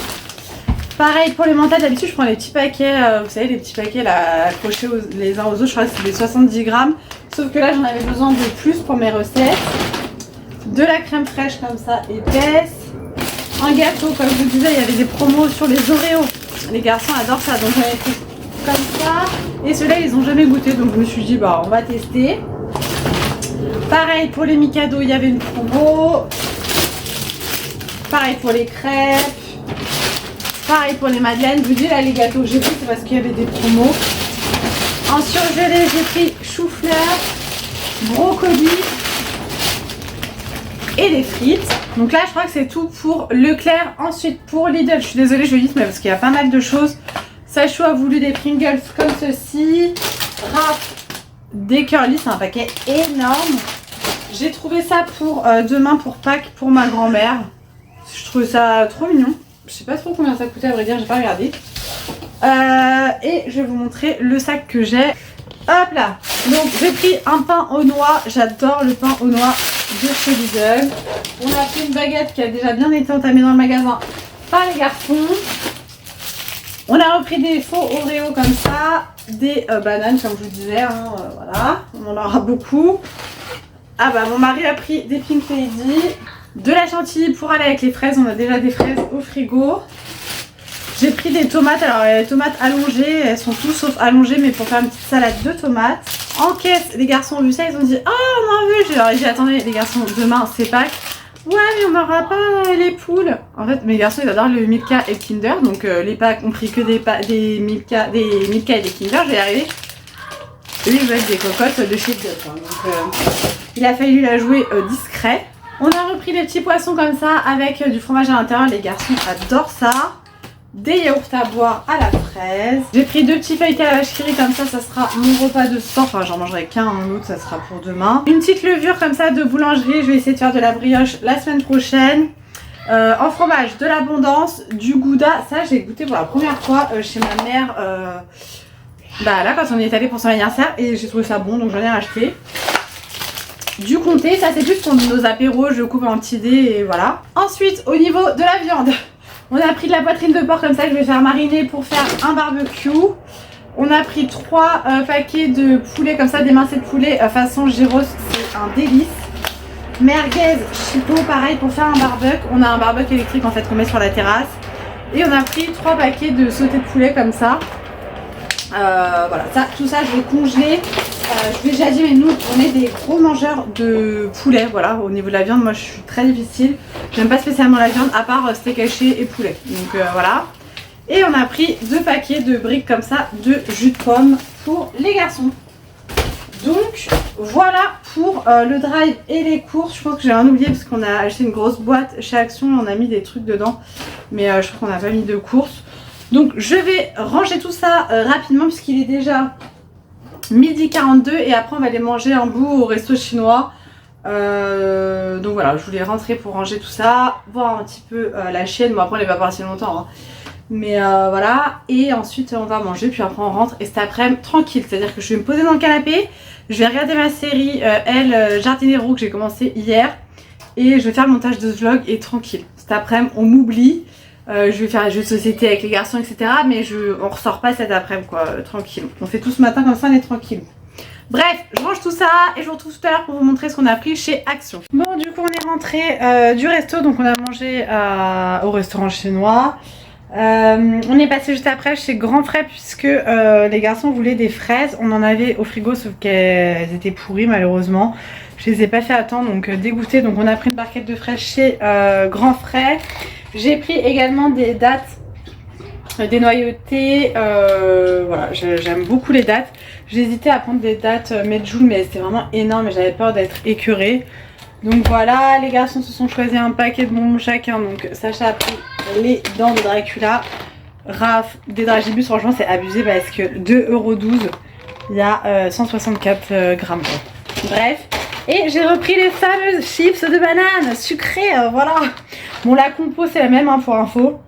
Pareil pour les mentales, d'habitude je prends les petits paquets, vous savez les petits paquets là accrochés les uns aux autres, je crois que c'est des 70 grammes. Sauf que là j'en avais besoin de plus pour mes recettes. De la crème fraîche comme ça épaisse. Un gâteau, comme je vous disais, il y avait des promos sur les Oreos. Les garçons adorent ça, donc j'en ai pris comme ça. Et ceux-là ils n'ont jamais goûté, donc je me suis dit bah on va tester. Pareil pour les Mikado, il y avait une promo. Pareil pour les crêpes. Pareil pour les madeleines. Je vous dis là les gâteaux que j'ai pris c'est parce qu'il y avait des promos. En surgelé j'ai pris chou-fleur, brocoli et des frites. Donc là je crois que c'est tout pour Leclerc. Ensuite pour Lidl, je suis désolée je le dis mais parce qu'il y a pas mal de choses. Sachou a voulu des Pringles comme ceci. Raph des curly, c'est un paquet énorme. J'ai trouvé ça pour demain pour Pâques pour ma grand-mère. Je trouve ça trop mignon. Je sais pas trop combien ça coûtait à vrai dire, j'ai pas regardé. Et je vais vous montrer le sac que j'ai. Hop là. Donc j'ai pris un pain aux noix. J'adore le pain aux noix de chez Lidl. On a pris une baguette qui a déjà bien été entamée dans le magasin par les garçons. On a repris des faux Oreos comme ça. Des bananes comme je vous disais. Hein, voilà. On en aura beaucoup. Ah bah mon mari a pris des Pink Lady. De la chantilly pour aller avec les fraises. On a déjà des fraises au frigo. J'ai pris des tomates. Alors les tomates allongées. Elles sont toutes sauf allongées. Mais pour faire une petite salade de tomates. En caisse, les garçons ont vu ça. Ils ont dit oh on en veut. J'ai dit attendez les garçons, demain c'est Pâques. Ouais mais on n'aura pas les poules. En fait mes garçons ils adorent le Milka et le Kinder. Donc les Pâques ont pris que des Milka et des Kinder. Je vais y arriver. Eux ils veulent des cocottes de chez Duck. Hein. Donc il a fallu la jouer discret. On a repris des petits poissons comme ça avec du fromage à l'intérieur. Les garçons adorent ça. Des yaourts à boire à la fraise. J'ai pris 2 petits feuilletés à la vache qui rit comme ça sera mon repas de ce soir. Enfin j'en mangerai qu'un, l'autre ça sera pour demain. Une petite levure comme ça de boulangerie. Je vais essayer de faire de la brioche la semaine prochaine. En fromage, de l'abondance, du gouda. Ça j'ai goûté pour la première fois chez ma mère. Bah là quand on y est allé pour son anniversaire. Et j'ai trouvé ça bon donc j'en ai racheté. Du comté, ça c'est plus pour nos apéros. Je coupe en petits dés et voilà. Ensuite au niveau de la viande. On a pris de la poitrine de porc comme ça que je vais faire mariner pour faire un barbecue. On a pris 3 paquets de poulet comme ça, d'émincés de poulet façon gyros, c'est un délice. Merguez, chipot, pareil pour faire un barbecue. On a un barbecue électrique en fait qu'on met sur la terrasse. Et on a pris 3 paquets de sauté de poulet comme ça. Voilà, ça, tout ça je vais congeler. Je vous l'ai déjà dit mais nous on est des gros mangeurs de poulet. Voilà, au niveau de la viande moi je suis très difficile. J'aime pas spécialement la viande à part steak haché et poulet. Donc voilà. Et on a pris 2 paquets de briques comme ça de jus de pomme pour les garçons. Donc voilà pour le drive et les courses. Je crois que j'ai rien oublié parce qu'on a acheté une grosse boîte chez Action, on a mis des trucs dedans, mais je crois qu'on n'a pas mis de courses. Donc je vais ranger tout ça rapidement puisqu'il est déjà 12h42 et après on va aller manger un bout au resto chinois. Donc voilà, je voulais rentrer pour ranger tout ça, voir un petit peu la chienne. Bon après elle est pas partie longtemps hein. Mais voilà, et ensuite on va manger, puis après on rentre et cet après-midi tranquille, c'est-à-dire que je vais me poser dans le canapé, je vais regarder ma série Jardinero que j'ai commencé hier et je vais faire le montage de ce vlog et tranquille. Cet après-midi on m'oublie, je vais faire les jeux de société avec les garçons etc. Mais on ressort pas cet après-midi quoi, tranquille. On fait tout ce matin comme ça, on est tranquille. Bref, je range tout ça et je vous retrouve tout à l'heure pour vous montrer ce qu'on a pris chez Action. Bon du coup on est rentré du resto, donc on a mangé au restaurant chinois. On est passé juste après chez Grand Frais puisque les garçons voulaient des fraises. On en avait au frigo sauf qu'elles étaient pourries malheureusement. Je les ai pas fait attendre donc dégoûtée. Donc on a pris une barquette de fraises chez Grand Frais. J'ai pris également des dattes dénoyautées. Voilà, j'aime beaucoup les dattes. J'hésitais à prendre des dattes Medjool mais c'était vraiment énorme et j'avais peur d'être écœurée. Donc voilà, les garçons se sont choisis un paquet de bonbons chacun. Donc Sacha a pris les dents de Dracula, Raph des Dragibus. Franchement c'est abusé parce que 2,12 €, il y a 164 grammes quoi. Bref, et j'ai repris les fameuses chips de banane sucrées, voilà. Bon la compo c'est la même hein, pour info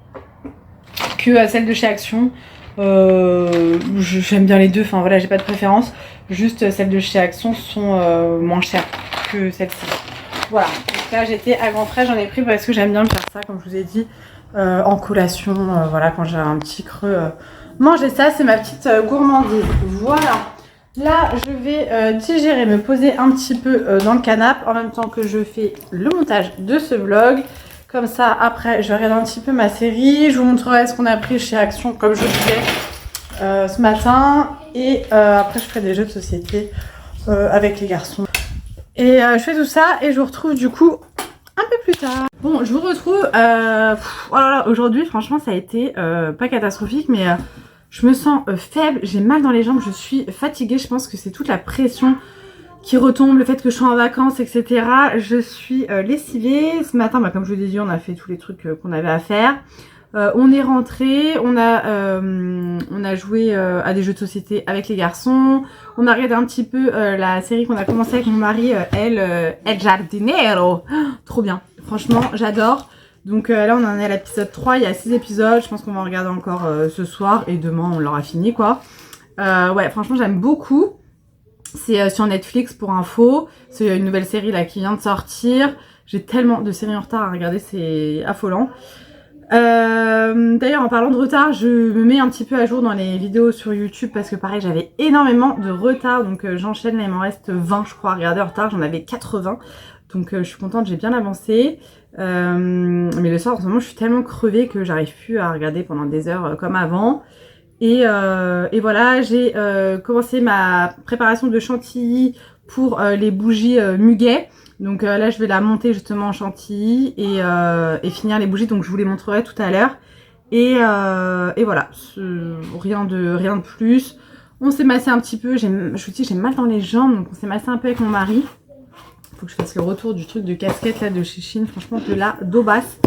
que celle de chez Action. J'aime bien les deux, enfin voilà, j'ai pas de préférence. Juste celles de chez Action sont moins chères que celles-ci. Voilà, donc là j'étais à Grand Frais, j'en ai pris parce que j'aime bien me faire ça, comme je vous ai dit, en collation, voilà, quand j'ai un petit creux, manger ça, c'est ma petite gourmandise. Voilà, là je vais digérer, me poser un petit peu dans le canapé, en même temps que je fais le montage de ce vlog. Comme ça, après, je vais regarder un petit peu ma série, je vous montrerai ce qu'on a pris chez Action, comme je vous disais, ce matin. Et après, je ferai des jeux de société avec les garçons. Et je fais tout ça et je vous retrouve du coup un peu plus tard. Bon, je vous retrouve. Oh là là, aujourd'hui, franchement, ça a été pas catastrophique, mais je me sens faible. J'ai mal dans les jambes, je suis fatiguée. Je pense que c'est toute la pression qui retombe, le fait que je sois en vacances, etc. Je suis lessivée. Ce matin, bah, comme je vous l'ai dit, on a fait tous les trucs qu'on avait à faire. On est rentré, on a joué à des jeux de société avec les garçons. On a regardé un petit peu la série qu'on a commencé avec mon mari, El Jardinero. Trop bien, franchement, j'adore. Donc là, on en est à l'épisode 3, il y a 6 épisodes. Je pense qu'on va en regarder encore ce soir et demain, on l'aura fini, quoi. Ouais, franchement, j'aime beaucoup. C'est sur Netflix pour info. C'est une nouvelle série là qui vient de sortir. J'ai tellement de séries en retard à regarder, c'est affolant. D'ailleurs en parlant de retard, je me mets un petit peu à jour dans les vidéos sur YouTube parce que pareil j'avais énormément de retard, donc j'enchaîne, là il m'en reste 20 je crois à regarder en retard, j'en avais 80, donc je suis contente, j'ai bien avancé, mais le soir en ce moment je suis tellement crevée que j'arrive plus à regarder pendant des heures comme avant. Et voilà, j'ai commencé ma préparation de chantilly pour les bougies muguet. Donc là je vais la monter justement en chantilly et finir les bougies, donc je vous les montrerai tout à l'heure. Et voilà, rien de plus. On s'est massé un petit peu, je vous dis j'ai mal dans les jambes, donc on s'est massé un peu avec mon mari. Faut que je fasse le retour du truc de casquette là de chez Chine, franchement de la daubasse.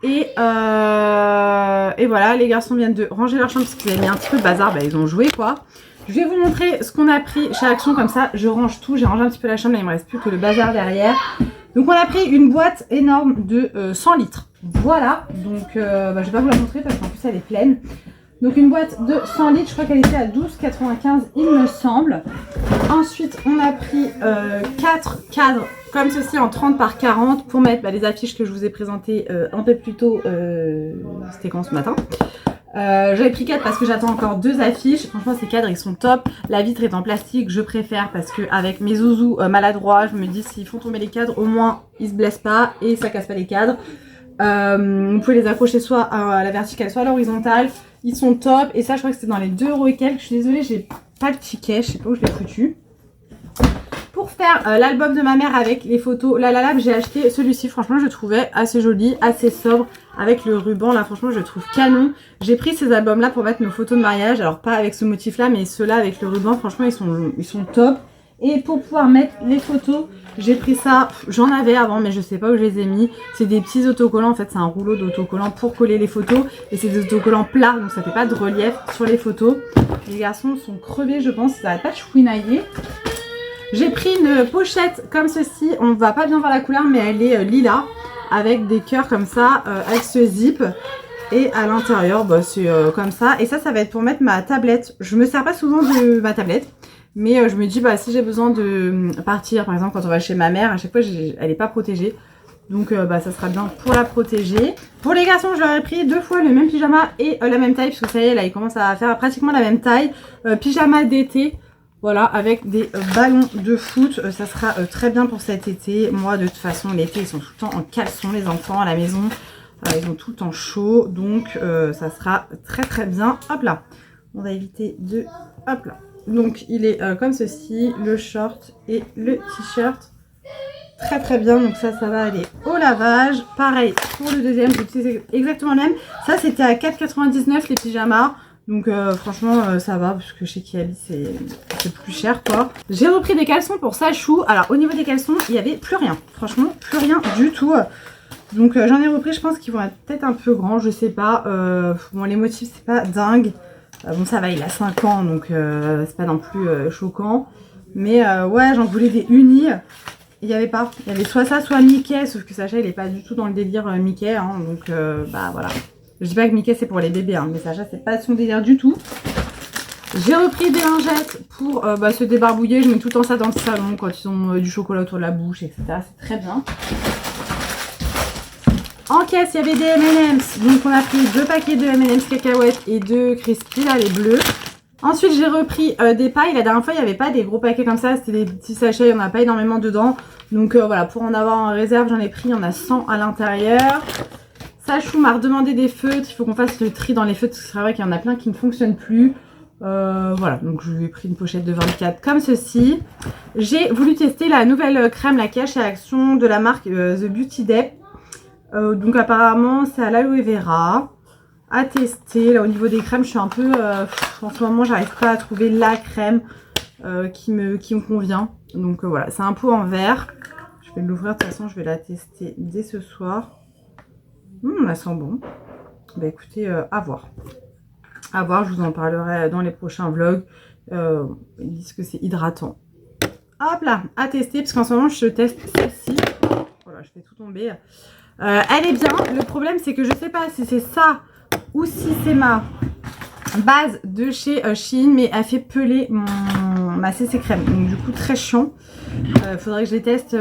Et voilà, les garçons viennent de ranger leur chambre parce qu'ils avaient mis un petit peu de bazar, bah ils ont joué quoi. Je vais vous montrer ce qu'on a pris chez Action, comme ça je range tout, j'ai rangé un petit peu la chambre, là il me reste plus que le bazar derrière. Donc on a pris une boîte énorme de 100 litres, voilà, donc je vais pas vous la montrer parce qu'en plus elle est pleine. Donc une boîte de 100 litres, je crois qu'elle était à 12,95 il me semble. Ensuite on a pris 4 cadres comme ceci en 30 par 40 pour mettre les affiches que je vous ai présentées un peu plus tôt, c'était quand ce matin. J'avais pris 4 parce que j'attends encore 2 affiches. Franchement ces cadres ils sont top. La vitre est en plastique, je préfère parce que avec mes zouzous maladroits, je me dis s'ils font tomber les cadres, au moins ils se blessent pas et ça casse pas les cadres. Vous pouvez les accrocher soit à la verticale soit à l'horizontale. Ils sont top et ça je crois que c'était dans les 2 € et quelques. Je suis désolée, j'ai pas le ticket, je sais pas où je l'ai foutu. Pour faire l'album de ma mère avec les photos La La La, j'ai acheté celui-ci, franchement je le trouvais assez joli, assez sobre, avec le ruban là, franchement je le trouve canon. J'ai pris ces albums là pour mettre nos photos de mariage, alors pas avec ce motif là mais ceux-là avec le ruban, franchement ils sont top. Et pour pouvoir mettre les photos, j'ai pris ça, j'en avais avant mais je sais pas où je les ai mis. C'est des petits autocollants, en fait c'est un rouleau d'autocollants pour coller les photos. Et c'est des autocollants plats, donc ça fait pas de relief sur les photos. Les garçons sont crevés je pense, ça va pas chouinailler. J'ai pris une pochette comme ceci, on va pas bien voir la couleur mais elle est lilas. Avec des cœurs comme ça, avec ce zip. Et à l'intérieur, bah, c'est comme ça. Et ça va être pour mettre ma tablette. Je me sers pas souvent de ma tablette. Mais je me dis, bah, si j'ai besoin de partir, par exemple, quand on va chez ma mère, à chaque fois, elle n'est pas protégée. Donc, bah, ça sera bien pour la protéger. Pour les garçons, je leur ai pris 2 fois le même pyjama et la même taille. Parce que ça y est, là, ils commencent à faire pratiquement la même taille. Pyjama d'été. Voilà, avec des ballons de foot. Ça sera très bien pour cet été. Moi, de toute façon, l'été, ils sont tout le temps en caleçon, les enfants, à la maison. Ils ont tout le temps chaud. Donc, ça sera très, très bien. Hop là. On va éviter de... Hop là. Donc il est comme ceci, le short et le t-shirt. Très très bien, donc ça va aller au lavage. Pareil pour le deuxième, c'est exactement le même. Ça c'était à 4,99 les pyjamas. Donc franchement ça va parce que chez Kiali c'est plus cher quoi. J'ai repris des caleçons pour Sachou. Alors au niveau des caleçons il n'y avait plus rien. Franchement plus rien du tout. Donc j'en ai repris, je pense qu'ils vont être peut-être un peu grands, je sais pas. Bon les motifs c'est pas dingue. Bon ça va, il a 5 ans donc c'est pas non plus choquant. Mais ouais, j'en voulais des unis. Il y avait pas. Il y avait soit ça, soit Mickey. Sauf que Sacha il est pas du tout dans le délire Mickey. Hein, donc bah voilà. Je dis pas que Mickey c'est pour les bébés. Hein, mais Sacha c'est pas son délire du tout. J'ai repris des lingettes pour bah, se débarbouiller. Je mets tout le temps ça dans le salon quand ils ont du chocolat autour de la bouche, etc. C'est très bien. En caisse, il y avait des M&M's. Donc, on a pris 2 paquets de M&M's cacahuètes et 2 crispy, là, les bleus. Ensuite, j'ai repris des pailles. La dernière fois, il n'y avait pas des gros paquets comme ça. C'était des petits sachets. Il n'y en a pas énormément dedans. Donc, voilà, pour en avoir en réserve, j'en ai pris. Il y en a 100 à l'intérieur. Sachou m'a redemandé des feutres. Il faut qu'on fasse le tri dans les feutres. Parce que c'est vrai qu'il y en a plein qui ne fonctionnent plus. Voilà, donc je lui ai pris une pochette de 24 comme ceci. J'ai voulu tester la nouvelle crème La Cache et Action de la marque The Beauty Day. Donc apparemment c'est à l'aloe vera à tester. Là au niveau des crèmes je suis un peu en ce moment j'arrive pas à trouver la crème qui me convient. Donc voilà, c'est un pot en verre. Je vais l'ouvrir, de toute façon je vais la tester dès ce soir. Elle sent bon. Bah écoutez, à voir. À voir, je vous en parlerai dans les prochains vlogs. Ils disent que c'est hydratant. Hop là, à tester parce qu'en ce moment je teste celle-ci. Voilà, je fais tout tomber. Elle est bien, le problème c'est que je sais pas si c'est ça ou si c'est ma base de chez Shein, mais elle fait peler ma CC crème, donc du coup très chiant. Faudrait que je les teste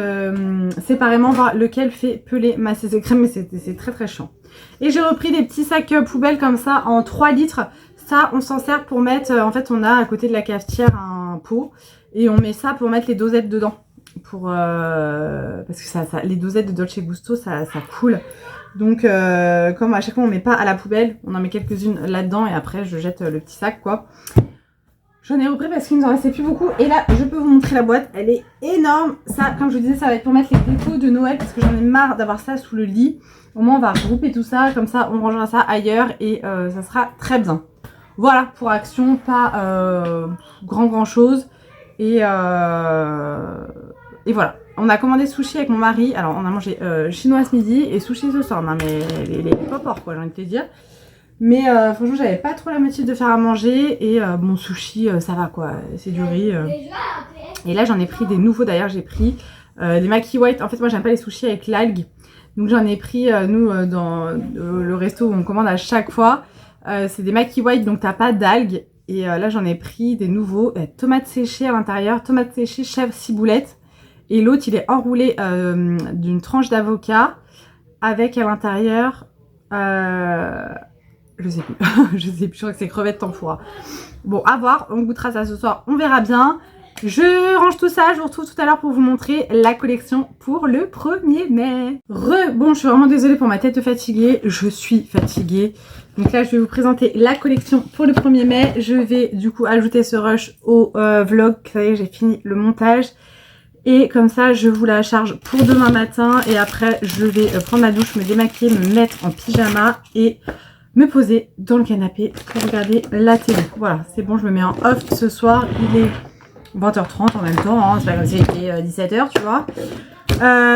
séparément, voir lequel fait peler ma CC crème, mais c'est très très chiant. Et j'ai repris des petits sacs poubelles comme ça en 3 litres. Ça on s'en sert pour mettre, en fait on a à côté de la cafetière un pot et on met ça pour mettre les dosettes dedans. Parce que les dosettes de Dolce Gusto ça coule. Donc comme à chaque fois on met pas à la poubelle, on en met quelques-unes là-dedans et après je jette le petit sac quoi. J'en ai repris parce qu'il ne nous en restait plus beaucoup. Et là je peux vous montrer la boîte, elle est énorme. Ça comme je vous disais ça va être pour mettre les décos de Noël parce que j'en ai marre d'avoir ça sous le lit. Au moins on va regrouper tout ça, comme ça on rangera ça ailleurs et ça sera très bien. Voilà pour Action, pas grand chose. Et voilà, on a commandé sushi avec mon mari. Alors on a mangé chinois ce midi et sushi ce soir. Non mais les popors quoi, j'ai envie de te dire. Mais franchement j'avais pas trop la motive de faire à manger. Et bon sushi ça va quoi, c'est du riz. Et là j'en ai pris des nouveaux d'ailleurs, j'ai pris des Maki White. En fait moi j'aime pas les sushis avec l'algue. Donc j'en ai pris nous dans le resto où on commande à chaque fois. C'est des Maki White donc t'as pas d'algues. Et là j'en ai pris des nouveaux, tomates séchées à l'intérieur, tomates séchées, chèvre, ciboulette. Et l'autre il est enroulé d'une tranche d'avocat avec à l'intérieur, je sais plus, je sais plus, je crois que c'est crevettes tempura. Bon à voir, on goûtera ça ce soir, on verra bien. Je range tout ça, je vous retrouve tout à l'heure pour vous montrer la collection pour le 1er mai. Bon, je suis vraiment désolée pour ma tête fatiguée, je suis fatiguée. Donc là, je vais vous présenter la collection pour le 1er mai. Je vais du coup ajouter ce rush au vlog. Ça y est, j'ai fini le montage. Et comme ça, je vous la charge pour demain matin. Et après, je vais prendre ma douche, me démaquiller, me mettre en pyjama et me poser dans le canapé pour regarder la télé. Voilà, c'est bon, je me mets en off ce soir. Il est 20h30 en même temps, hein, c'est pas comme si c'était 17h, tu vois.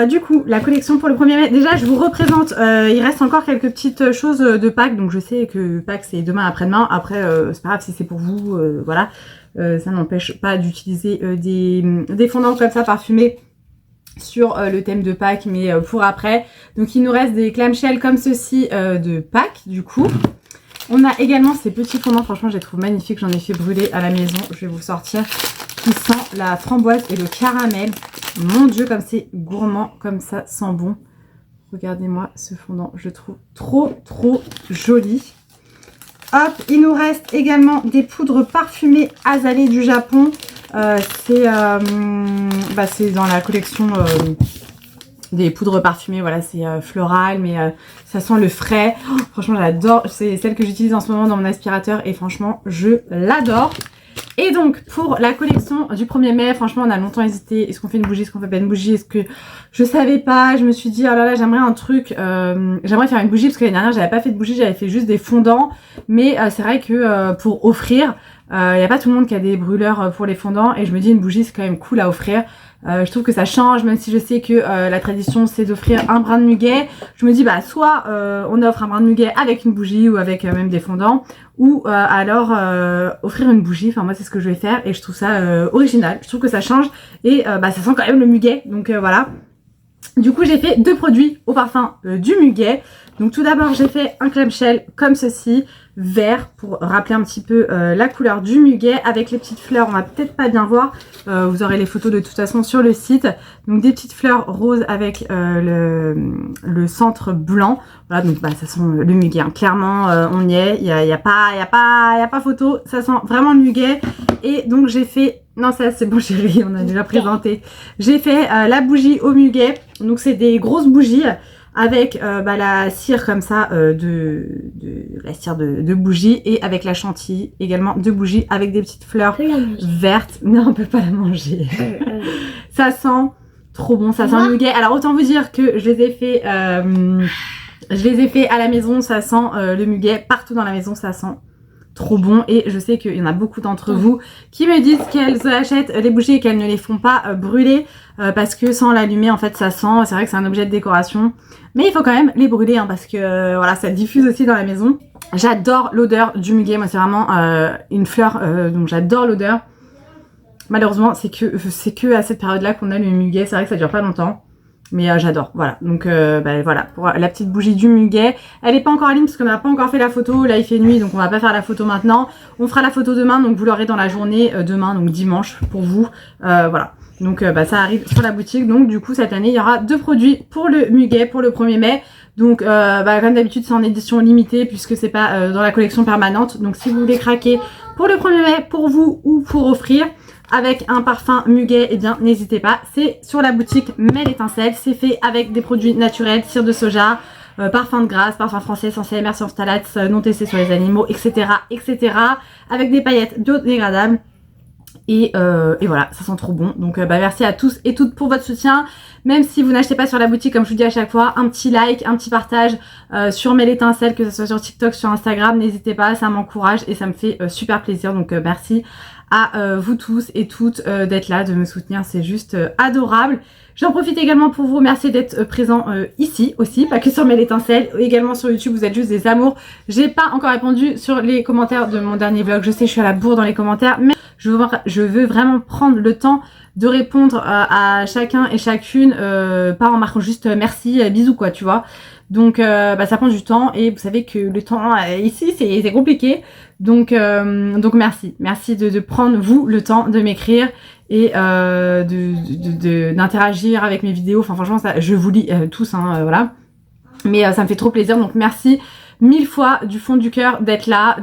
Du coup, la collection pour le 1er mai, déjà je vous représente, il reste encore quelques petites choses de Pâques, donc je sais que Pâques c'est demain après-demain, après c'est pas grave si c'est pour vous, voilà, ça n'empêche pas d'utiliser des fondants comme ça parfumés sur le thème de Pâques, mais pour après. Donc il nous reste des clamshells comme ceci de Pâques, du coup. On a également ces petits fondants, franchement je les trouve magnifiques, j'en ai fait brûler à la maison, je vais vous sortir, qui sent la framboise et le caramel. Mon Dieu, comme c'est gourmand, comme ça sent bon. Regardez-moi ce fondant, je le trouve trop joli. Hop, il nous reste également des poudres parfumées Azalée du Japon. C'est dans la collection des poudres parfumées, voilà, c'est floral, mais ça sent le frais. Oh, franchement, j'adore, c'est celle que j'utilise en ce moment dans mon aspirateur et franchement, je l'adore. Et donc, pour la collection du 1er mai, franchement, on a longtemps hésité. Est-ce qu'on fait une bougie? Est-ce qu'on fait pas une bougie? Est-ce que... Je savais pas. Je me suis dit, oh là là, j'aimerais un truc. J'aimerais faire une bougie parce que l'année dernière, j'avais pas fait de bougie. J'avais fait juste des fondants. Mais c'est vrai que pour offrir, y a pas tout le monde qui a des brûleurs pour les fondants. Et je me dis, une bougie, c'est quand même cool à offrir. Je trouve que ça change, même si je sais que la tradition c'est d'offrir un brin de muguet. Je me dis bah soit on offre un brin de muguet avec une bougie ou avec même des fondants, ou alors offrir une bougie. Enfin moi c'est ce que je vais faire et je trouve ça original. Je trouve que ça change et ça sent quand même le muguet. Donc voilà. Du coup j'ai fait 2 produits au parfum du muguet. Donc tout d'abord j'ai fait un clamshell comme ceci, vert, pour rappeler un petit peu la couleur du muguet, avec les petites fleurs. On va peut-être pas bien voir, vous aurez les photos de toute façon sur le site. Donc des petites fleurs roses avec le centre blanc. Voilà, donc ça sent le muguet, hein. Clairement on y est, il y a pas photo, ça sent vraiment le muguet. Et donc j'ai fait, non ça c'est bon chérie, on a déjà présenté, j'ai fait la bougie au muguet. Donc c'est des grosses bougies avec la cire comme ça la cire de bougie, et avec la chantilly également de bougie avec des petites fleurs vertes. Non, on peut pas la manger. Ça sent trop bon, ça sent le muguet. Alors autant vous dire que je les ai fait à la maison, ça sent le muguet partout dans la maison, ça sent trop bon. Et je sais qu'il y en a beaucoup d'entre vous qui me disent qu'elles achètent les bougies et qu'elles ne les font pas brûler parce que sans l'allumer en fait ça sent. C'est vrai que c'est un objet de décoration, mais il faut quand même les brûler hein, parce que voilà, ça diffuse aussi dans la maison. J'adore l'odeur du muguet, moi c'est vraiment une fleur donc j'adore l'odeur. Malheureusement c'est que à cette période là qu'on a le muguet, c'est vrai que ça dure pas longtemps. Mais j'adore, voilà. Donc voilà, pour la petite bougie du muguet. Elle n'est pas encore en ligne parce qu'on n'a pas encore fait la photo. Là il fait nuit, donc on va pas faire la photo maintenant. On fera la photo demain, donc vous l'aurez dans la journée demain, donc dimanche pour vous. Voilà. Donc ça arrive sur la boutique. Donc du coup cette année il y aura 2 produits pour le muguet pour le 1er mai. Donc comme d'habitude c'est en édition limitée puisque c'est pas dans la collection permanente. Donc si vous voulez craquer pour le 1er mai pour vous ou pour offrir avec un parfum muguet, eh bien n'hésitez pas, c'est sur la boutique Mel Étincelle, c'est fait avec des produits naturels, cire de soja, parfum de grasse, parfum français, essentiel, immersion phtalates, non testé sur les animaux, etc. avec des paillettes biodégradables. Et voilà, ça sent trop bon. Donc merci à tous et toutes pour votre soutien. Même si vous n'achetez pas sur la boutique, comme je vous dis à chaque fois, un petit like, un petit partage sur Mel Étincelle, que ce soit sur TikTok, sur Instagram, n'hésitez pas, ça m'encourage et ça me fait super plaisir. Donc merci à vous tous et toutes d'être là, de me soutenir, c'est juste adorable. J'en profite également pour vous remercier d'être présents ici aussi, pas que sur Mel Étincelle, également sur YouTube, vous êtes juste des amours. J'ai pas encore répondu sur les commentaires de mon dernier vlog, je sais je suis à la bourre dans les commentaires, mais je veux vraiment prendre le temps de répondre à chacun et chacune, pas en marquant juste merci, bisous quoi, tu vois. Donc ça prend du temps et vous savez que le temps ici c'est compliqué. Donc merci de prendre vous le temps de m'écrire et d'interagir avec mes vidéos. Enfin franchement ça, je vous lis tous hein, voilà. Mais ça me fait trop plaisir, donc merci 1000 fois du fond du cœur d'être là,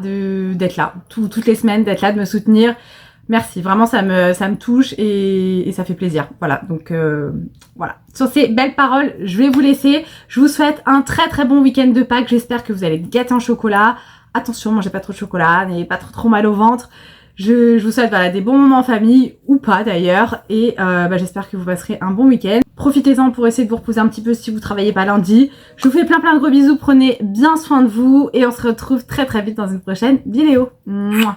toutes les semaines, d'être là, de me soutenir. Merci, vraiment ça me touche et ça fait plaisir. Voilà, donc voilà. Sur ces belles paroles, je vais vous laisser. Je vous souhaite un très très bon week-end de Pâques. J'espère que vous allez gâter en chocolat. Attention, mangez pas trop de chocolat, n'ayez pas trop mal au ventre. Je vous souhaite voilà, des bons moments en famille, ou pas d'ailleurs. Et j'espère que vous passerez un bon week-end. Profitez-en pour essayer de vous reposer un petit peu si vous travaillez pas lundi. Je vous fais plein de gros bisous, prenez bien soin de vous. Et on se retrouve très très vite dans une prochaine vidéo. Mouah.